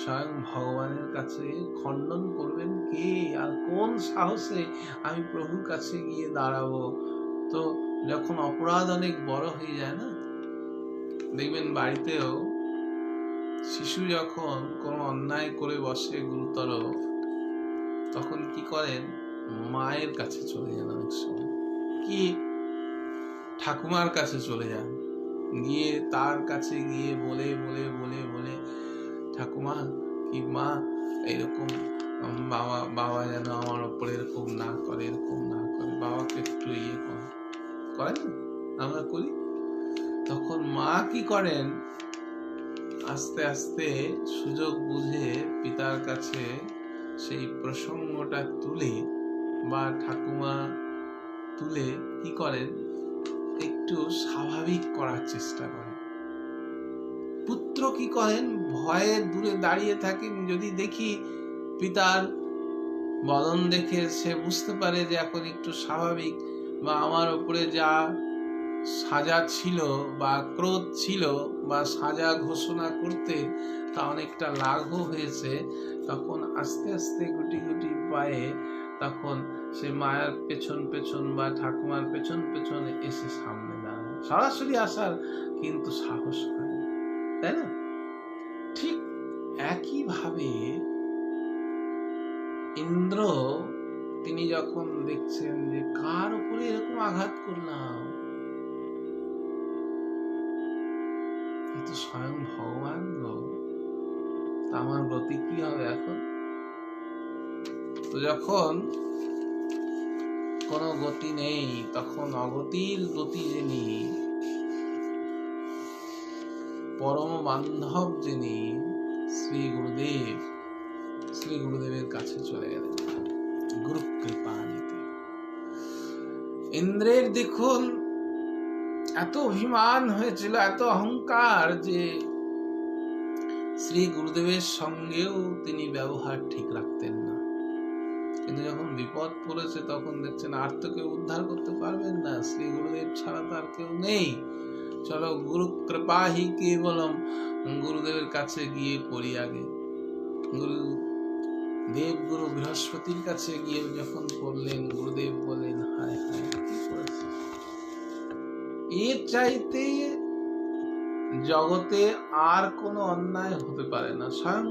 স্বয়ং ভগবানের কাছে খণ্ডন করবেন কে? আর কোন সাহসে আমি প্রভুর কাছে গিয়ে দাঁড়াবো? তো যখন অপরাধ অনেক বড় হয়ে যায় না, দেখবেন বাড়িতেও শিশু যখন কোনো অন্যায় করে বসে গুরুতর, তখন কি করেন? মায়ের কাছে চলে যান, অনেক সময় কি ঠাকুমার কাছে চলে যান, গিয়ে তার কাছে গিয়ে বলে বলে বলে বলে, ঠাকুমা কি মা এরকম বাবা বাবা যেন আমার উপরে এরকম না করে, এরকম না করে, বাবাকে একটু ইয়ে করেন, আমরা করি। তখন মা কি করেন? আস্তে আস্তে সুযোগ বুঝে পিতার কাছে সেই প্রসঙ্গটা তুলে, বা ঠাকুমা তুলে কি করেন? একটু স্বাভাবিক করার চেষ্টা করেন। পুত্র কি করেন? ভয়ে দূরে দাঁড়িয়ে থাকেন। যদি দেখি পিতার বদন দেখে সে বুঝতে পারে যে এখন একটু স্বাভাবিক, বা আমার উপরে যা সাজা ছিল বা ক্রোধ ছিল বা সাজা ঘোষণা করতে তা অনেকটা লাঘব হয়েছে, তখন আস্তে আস্তে গুটি গুটি পায়ে তখন সে মায়ের পেছন পেছন বা ঠাকুমার পেছন পেছন এসে সামনে দাঁড়ায়। সরাসরি আসার কিন্তু সাহস হয়, তাই না? ঠিক একইভাবে ইন্দ্র তিনি যখন দেখছেন যে কার উপরে এরকম আঘাত করলাম, কিন্তু স্বয়ং ভগবান গো, আমার গতি কি হবে এখন? তো যখন কোনো গতি নেই, তখন অগতির গতি যিনি, পরম বান্ধব যিনি শ্রী গুরুদেব, শ্রী গুরুদেবের কাছে চলে গেলেন গুরু কৃপা নিতে। ইন্দ্রের দেখুন এত অভিমান হয়েছিল, এত অহংকার, যে শ্রী গুরুদেবের সঙ্গেও তিনি ব্যবহার ঠিক রাখতেন না। কিন্তু যখন বিপদ পড়েছে তখন দেখছেন আর তো কেউ উদ্ধার করতে পারবেন না, শ্রী গুরুদেব ছাড়া তার কেউ নেই, চলো গুরু কৃপা হি কেবলম, গুরুদেবের কাছে গিয়ে পড়ি আগে। গুরু বৃহস্পতির কাছে গিয়ে যখন পড়লেন, গুরুদেব বলেন হায় হায় কি করেছে? এর চাইতে জগতে আর কোনো অন্যায় হতে পারে না, স্বয়ং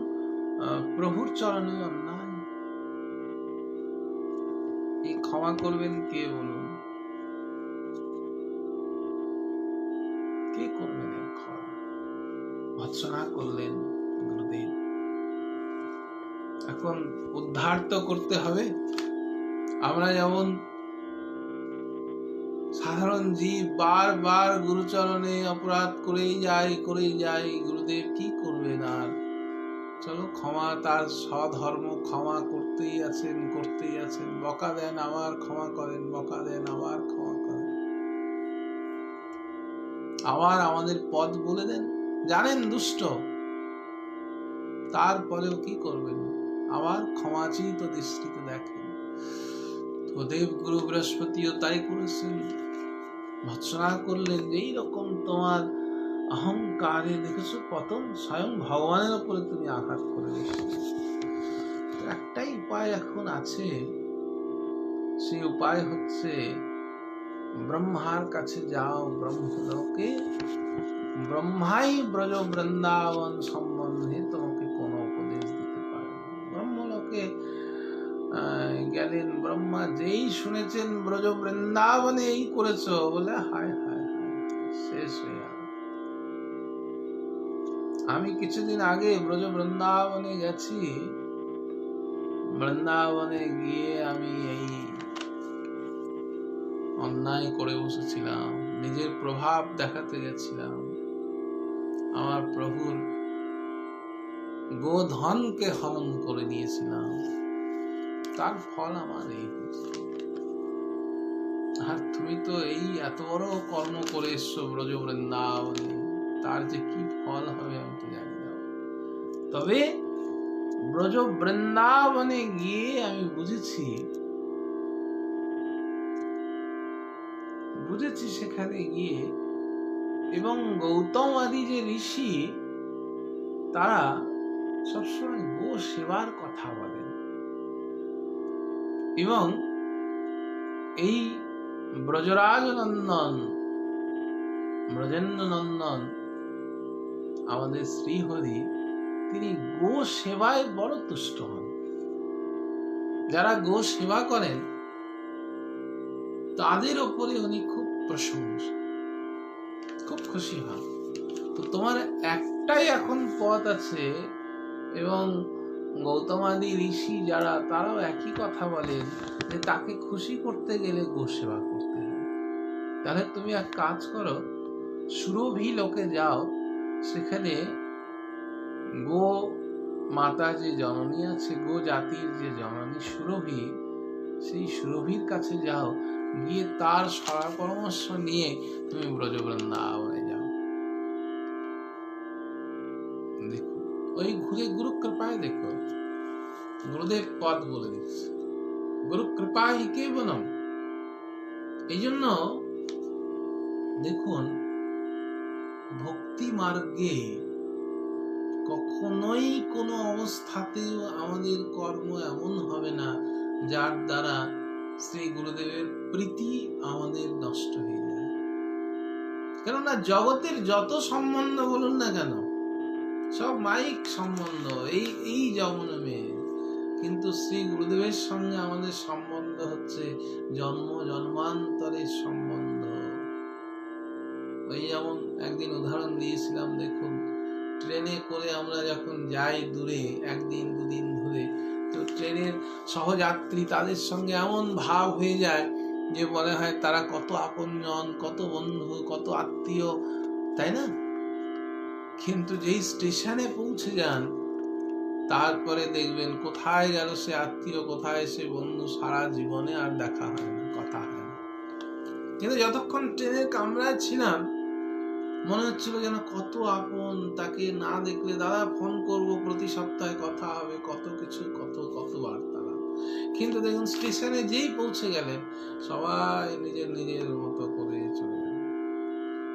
প্রভুর চরণে অন্যায়। এই ক্ষমা করবেন কে বলুন? কে করবেন এই ক্ষমা? ভৎসনা করলেন গুরুদেব। এখন উদ্ধার তো করতে হবে। আমরা যেমন সাধারণ জীব বারবার গুরুচরণে অপরাধ করেই যাই, গুরুদেব কি করবেন আর? চলো ক্ষমা, তার স্বধর্ম ক্ষমা করতেই আছেন। বকা দেন আবার ক্ষমা করেন, বকা দেন আবার ক্ষমা করেন, আবার আমাদের পথ বলে দেন। জানেন দুষ্ট, তারপরেও কি করবেন? আবার ক্ষমাচিত দৃষ্টিতে দেখেন। তো দেবগুরু বৃহস্পতিও তাই করেছেন, ভৎসনা করলেন যে এইরকম তোমার অহংকারে দেখেছো পতন, স্বয়ং ভগবানের উপরে তুমি আঘাত করে বসেছো। একটাই উপায় এখন আছে, সেই উপায় হচ্ছে ব্রহ্মার কাছে যাও। ব্রহ্মলোকে ব্রহ্মাই ব্রজ বৃন্দাবন সম্বন্ধে তোমাকে কোনো উপদেশ দিতে পারে না। ব্রহ্মলোকে গেলেন ব্রহ্মা, যেই শুনেছেন ব্রজ বৃন্দাবনে এই করেছো, বলে হায় হায় হায়, শেষ হয়ে গেল। আমি কিছুদিন আগে ব্রজ বৃন্দাবনে গেছি, বৃন্দাবনে গিয়ে আমি এই অন্যায় করে বসেছিলাম, নিজের প্রভাব দেখাতে গেছিলাম, আমার প্রভুর গোধনকে হরণ করে নিয়েছিলাম, তার ফল আমার এই। আর তুমি তো এই এত বড় কর্ম করে এসছো ব্রজ বৃন্দাবনে, তার যে কি ফল হবে আমি তো জানি না। তবে ব্রজ বৃন্দাবনে গিয়ে আমি বুঝেছি সেখানে গিয়ে, এবং গৌতম আদি যে ঋষি তারা সবসময় গো সেবার কথা বলেন, এবং এই ব্রজরাজ নন্দন, ব্রজেন্দ্র নন্দন আমাদের শ্রীহরি, তিনি গো সেবায় বড় তুষ্ট হন। যারা গো সেবা করেন তাদের উপরে উনি খুব প্রশংসা, খুব খুশি হন। তো তোমার একটাই এখন পথ আছে, এবং গৌতমাদি ঋষি যারা তারাও একই কথা বলেন যে তাকে খুশি করতে গেলে গো সেবা করতে হবে। তাহলে তুমি এক কাজ করো, সুরভি লোকে যাও, সেখানে গো মাতা যে জননী আছে, গো জাতির যে জননী সুরভি, সেই সুরভির কাছে যাও, গিয়ে তার সরা পরামর্শ নিয়ে তুমি ব্রজবৃন্দাবনে যাও। দেখো ওই ঘুরে গুরু কৃপায়, দেখো গুরুদেব পদ বলে দিচ্ছে, গুরু কৃপা হি কেবলম। এই জন্য দেখুন, ভক্তি মার্গে কখনোই কোনো অবস্থাতেও আমাদের কর্ম এমন হবে না যার দ্বারা শ্রী গুরুদেবের প্রীতি আমাদের নষ্ট হয়ে যায়। কেননা জগতের যত সম্বন্ধ বলুন না কেন, সব মাইক সম্বন্ধ, এই জন্মে, কিন্তু শ্রী গুরুদেবের সঙ্গে আমাদের সম্বন্ধ হচ্ছে জন্ম জন্মান্তরের সম্বন্ধ। ওই যেমন একদিন উদাহরণ দিয়েছিলাম, দেখুন ট্রেনে করে আমরা যখন যাই দূরে, একদিন দুদিন ধরে, তো ট্রেনের সহযাত্রী তাদের সঙ্গে এমন ভাব হয়ে যায় যে মনে হয় তারা কত আপনজন, কত বন্ধু, কত আত্মীয়, তাই না? কিন্তু যেই স্টেশনে পৌঁছে যান, তারপরে দেখবেন কোথায় গেল সে আত্মীয়, কোথায় সে বন্ধু, সারা জীবনে আর দেখা হয় না, কথা হয় না। কিন্তু যতক্ষণ ট্রেনের কামরায় ছিলাম মনে হচ্ছিল যেন কত আপন, তাকে না দেখলে দাদা ফোন করব, প্রতি সপ্তাহে কথা হবে, কত কিছু, কত কত বার্তালাপ। কিন্তু দেখুন স্টেশনে যেই পৌঁছে গেলেন সবাই নিজের নিজের মতো করে চলে গেল,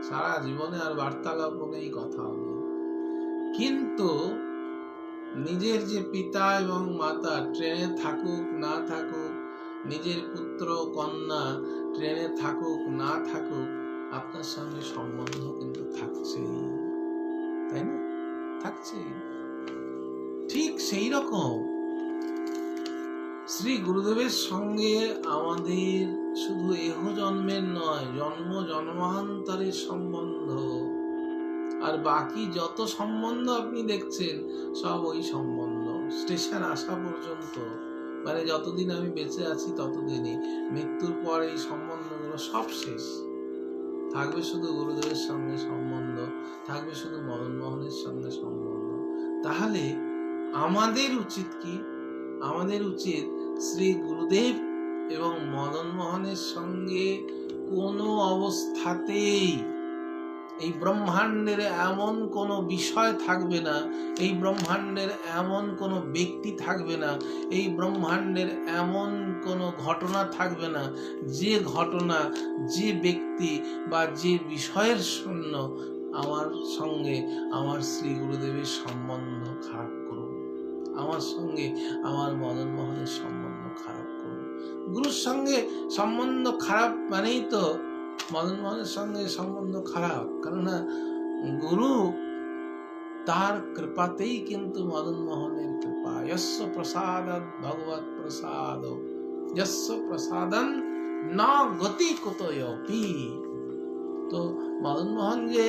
সারা জীবনে আর বার্তালাপ নেই, কথাও নেই। কিন্তু নিজের যে পিতা এবং মাতা ট্রেনে থাকুক না থাকুক, নিজের পুত্র কন্যা ট্রেনে থাকুক না থাকুক, আপনার সঙ্গে সম্বন্ধ কিন্তু থাকছেই, তাই না? থাকছেই। ঠিক সেই রকম শ্রী গুরুদেবের সঙ্গে আমাদের শুধু এহ জন্মের নয়, জন্ম জন্মান্তরের সম্বন্ধ। আর বাকি যত সম্বন্ধ আপনি দেখছেন সব ওই সম্বন্ধ, স্টেশন আসা পর্যন্ত, মানে যতদিন আমি বেঁচে আছি ততদিনই। মৃত্যুর পর এই সম্বন্ধগুলো সব শেষ। থাকবে শুধু গুরুদেবের সঙ্গে সম্বন্ধ, থাকবে শুধু মদন মোহনের সঙ্গে সম্বন্ধ। তাহলে আমাদের উচিত কি? আমাদের উচিত শ্রী গুরুদেব এবং মদন মোহনের সঙ্গে কোনো অবস্থাতেই এই ব্রহ্মাণ্ডের এমন কোনো বিষয় থাকবে না, এই ব্রহ্মাণ্ডের এমন কোনো ব্যক্তি থাকবে না, এই ব্রহ্মাণ্ডের এমন কোনো ঘটনা থাকবে না যে ঘটনা, যে ব্যক্তি বা যে বিষয়ের জন্য আমার সঙ্গে আমার শ্রী গুরুদেবের সম্বন্ধ খারাপ করুন, আমার সঙ্গে আমার মদন মোহনের সম্বন্ধ খারাপ করুন। গুরুর সঙ্গে সম্বন্ধ খারাপ মানেই তো মদন মোহনের সঙ্গে সম্বন্ধ খারাপ, কেননা গুরু তার কৃপাতেই কিন্তু মদন মোহনের কৃপা। যস্য প্রসাদাৎ ভগবৎ প্রসাদ, যস্য প্রসাদং ন গতি কুতয়োপি। তো মদন মোহন যে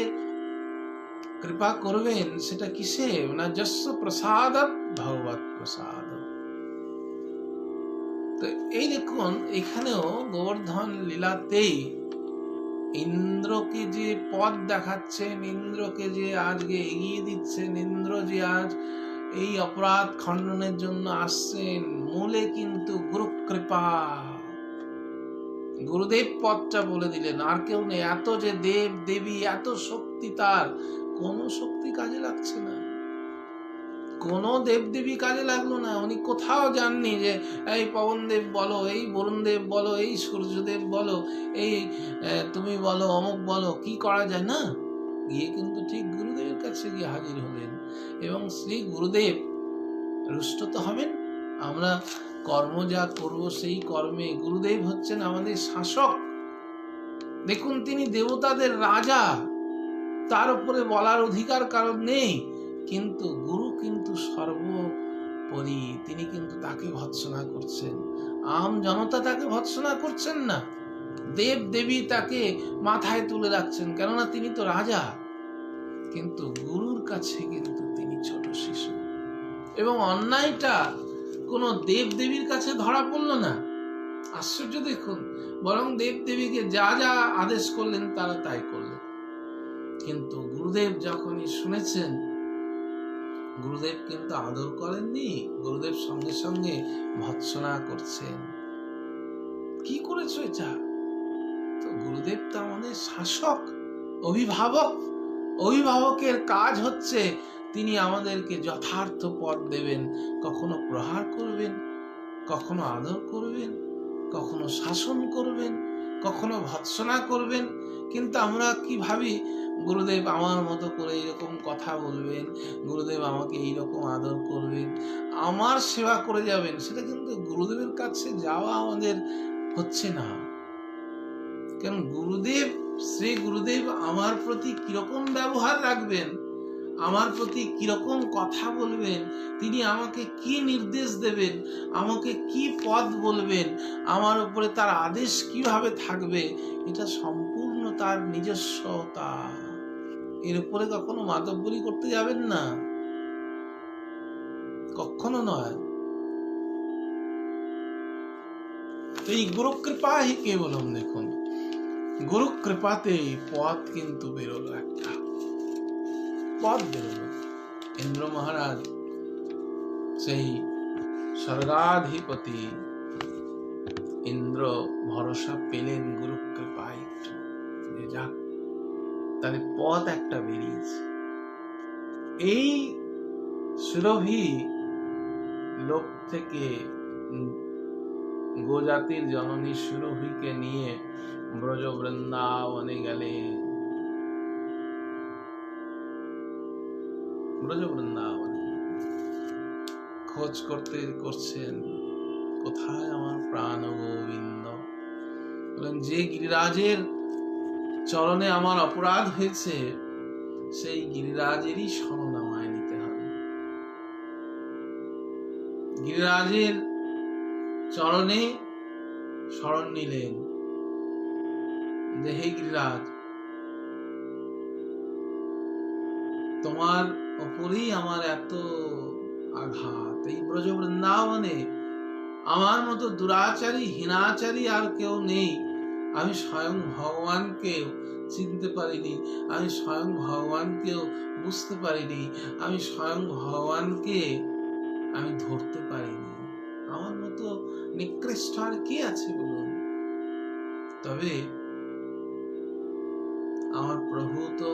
কৃপা করবেন সেটা কিসে না, যস্য প্রসাদাৎ ভগবৎ প্রসাদ। তো এই দেখুন এখানেও গোবর্ধন লীলাতেই ইন্দ্রকে যে পথ দেখাচ্ছেন, ইন্দ্রকে যে আজকে এগিয়ে দিচ্ছেন, ইন্দ্র যে আজ এই অপরাধ খণ্ডনের জন্য আসছেন, মূলে কিন্তু গুরু কৃপা। গুরুদেব পথটা বলে দিলেন, আর কেউ নেই। এত যে দেব দেবী, এত শক্তি, তার কোনো শক্তি কাজে লাগছে না, কোনো দেবদেবী কাজে লাগলো না। উনি কোথাও যাননি যে এই পবনদেব বলো, এই বরুণদেব বলো, এই সূর্যদেব বলো, এই তুমি বলো, অমুক বলো, কি করা যায় না। গিয়ে কিন্তু ঠিক গুরুদেবের কাছে গিয়ে হাজির হলেন, এবং শ্রী গুরুদেব রুষ্ট তো হবেন। আমরা কর্ম যা করব সেই কর্মে গুরুদেব হচ্ছেন আমাদের শাসক। দেখুন, তিনি দেবতাদের রাজা, তার উপরে বলার অধিকার কারণ নেই, কিন্তু গুরু কিন্তু সর্বোপরি। তিনি কিন্তু তাকে ভৎসনা করছেন, আম জনতা তাকে ভৎসনা করছেন না। দেব দেবী তাকে মাথায় তুলে রাখছেন, কেননা তিনি তো রাজা। কিন্তু গুরুর কাছে কিন্তু তিনি ছোট শিশু। এবং অন্যায়টা কোনো দেব দেবীর কাছে ধরা পড়ল না। আশ্চর্য দেখুন, বরং দেব দেবীকে যা যা আদেশ করলেন তারা তাই করলেন। কিন্তু গুরুদেব যখনই শুনেছেন, গুরুদেব কিন্তু আদর করেননি, গুরুদেব সঙ্গে সঙ্গে ভৎসনা করছেন। কি করেছো এটা? তো গুরুদেব তো আমাদের শাসক, অভিভাবক। অভিভাবকের কাজ হচ্ছে তিনি আমাদেরকে যথার্থ পথ দেবেন। কখনো প্রহার করবেন, কখনো আদর করবেন, কখনো শাসন করবেন, কখনো ভৎসনা করবেন। কিন্তু আমরা কি ভাবি, গুরুদেব আমার মতো করে এরকম কথা বলবেন, গুরুদেব আমাকে এইরকম আদর করবেন, আমার সেবা করে যাবেন। সেটা কিন্তু গুরুদেবের কাছে যাওয়া আমাদের হচ্ছে না। কেন গুরুদেব, শ্রী গুরুদেব আমার প্রতি কিরকম ব্যবহার রাখবেন, আমার প্রতি কিরকম কথা বলবেন, তিনি আমাকে কি নির্দেশ দেবেন, আমাকে কি পথ বলবেন, আমার উপরে তার আদেশ কিভাবে থাকবে, এটা সম্পূর্ণ তার নিজস্বতা। এর উপরে কখনো মাতব্বরি করতে যাবেন না, কখনো নয়। এই গুরু কৃপা হি কেবলম। দেখুন, গুরু কৃপাতে পথ কিন্তু বেরোলো, একটা পথ বেরোলো। ইন্দ্র মহারাজ, সেই স্বর্গাধিপতি ইন্দ্র ভরসা পেলেন গুরু কৃপায় একটু, যে যাক তাহলে পথ একটা বেরিয়েছে। এই সুরভি লোক থেকে গোজাতির জননী সুরভিকে নিয়ে ব্রজ বৃন্দাবনে গেলেন। ব্রজ বৃন্দাবনে খোঁজ করছেন, কোথায় আমার প্রাণ গোবিন্দ। বলেন, যে গিরিরাজের চরণে আমার অপরাধ হয়েছে, সেই গিরিরাজেরই শরণ আমায় নিতে হবে। গিরিরাজের চরণে শরণ নিলেন, যে হে গিরিরাজ, তোমার উপরেই আমার এত আঘাত। এই ব্রজ বৃন্দাবনে আমার মতো দুরাচারী, হীনাচারী আর কেউ নেই। আমি স্বয়ং ভগবানকেও চিনতে পারিনি, আমি স্বয়ং ভগবানকেও বুঝতে পারিনি, আমি স্বয়ং ভগবানকে আমি ধরতে পারিনি। আমার মতো নিকৃষ্ট আর কে আছে বলুন? তবে আমার প্রভু তো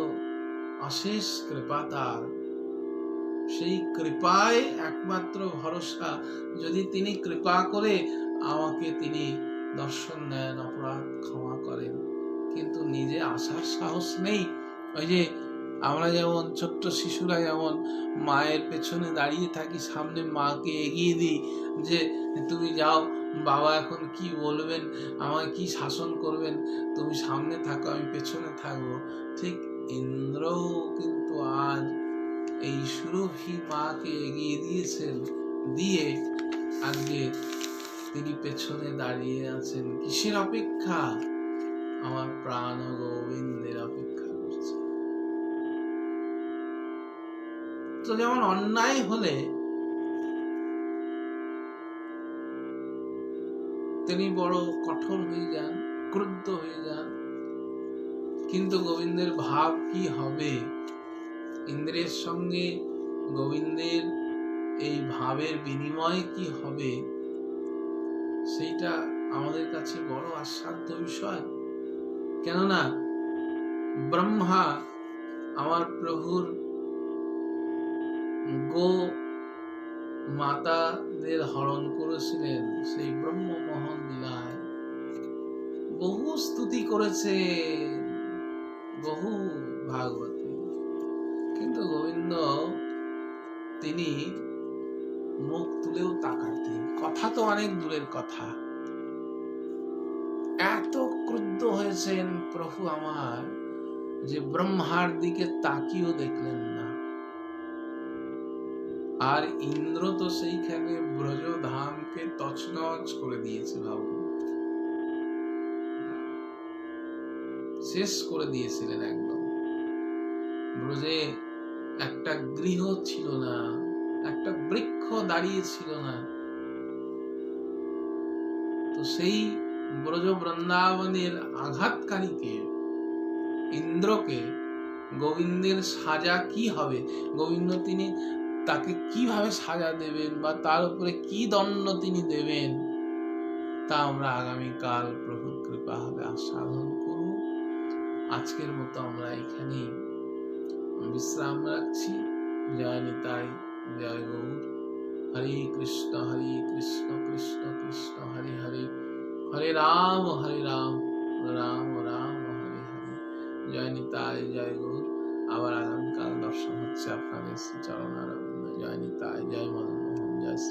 অশেষ কৃপা তার, সেই কৃপায় একমাত্র ভরসা। যদি তিনি কৃপা করে আমাকে তিনি দর্শন দেন, অপরাধ ক্ষমা করেন, কিন্তু নিজে আসার সাহস নেই। ওই যে আমরা যেমন ছোট্ট শিশুরা যেমন মায়ের পেছনে দাঁড়িয়ে থাকি, সামনে মাকে এগিয়ে দিই, যে তুমি যাও, বাবা এখন কি বলবেন, আমাকে কি শাসন করবেন, তুমি সামনে থাকো, আমি পেছনে থাকবো। ঠিক ইন্দ্রও কিন্তু আজ এই সুরভি মাকে এগিয়ে দিয়েছেন, দিয়ে আজকে তিনি পেছনে দাঁড়িয়ে আছেন। কিসের অপেক্ষা? আমার প্রাণ গোবিন্দের অপেক্ষা করছে। তো যেমন অন্যায় হলে তিনি বড় কঠোর হয়ে যান, ক্রুদ্ধ হয়ে যান, কিন্তু গোবিন্দের ভাব কি হবে, ইন্দ্রের সঙ্গে গোবিন্দের এই ভাবের বিনিময় কি হবে, সেইটা আমাদের কাছে বড় আস্বাদ্য বিষয়। কেননা ব্রহ্মা আমার প্রভুর গো মাতাদের হরণ করেছিলেন সেই ব্রহ্মমোহন লীলায় বহু স্তুতি করেছেন বহু ভাগবতী, কিন্তু গোবিন্দ তিনি মুখ তুলেও তাকাতেন, কথা তো অনেক দূরের কথা। এত ক্রুদ্ধ হয়েছেন প্রভু আমার যে ব্রহ্মার দিকে তাকিয়েও দেখলেন না। আর ইন্দ্র তো সেইখানে ব্রজধামকে তছনছ করে দিয়েছে, ভাবুন, শেষ করে দিয়েছিলেন একদম। ব্রজে একটা গৃহ ছিল না, একটা বৃক্ষ দাঁড়িয়ে ছিল না। তো সেই ব্রজ বৃন্দাবনের আঘাতকারীকে, ইন্দ্রকে, গোবিন্দের সাজা কি হবে, গোবিন্দ তিনি তাকে কিভাবে সাজা দেবেন বা তার উপরে কি দণ্ড তিনি দেবেন, তা আমরা আগামীকাল প্রভুর কৃপা হবে আস্বাদন করব। আজকের মতো আমরা এখানেই বিশ্রাম রাখছি। জয় নিতাই, জয় গৌর। হরে কৃষ্ণ কৃষ্ণ কৃষ্ণ হরে হরে, হরে রাম রাম রাম হরে হরে। জয় নিতাই, জয় গৌর। আবার আগামীকাল দর্শন হচ্ছে আপনাদের শ্রী চরণারবিন্দ। জয় নিতাই, জয় মদন মোহন, জয় শ্রী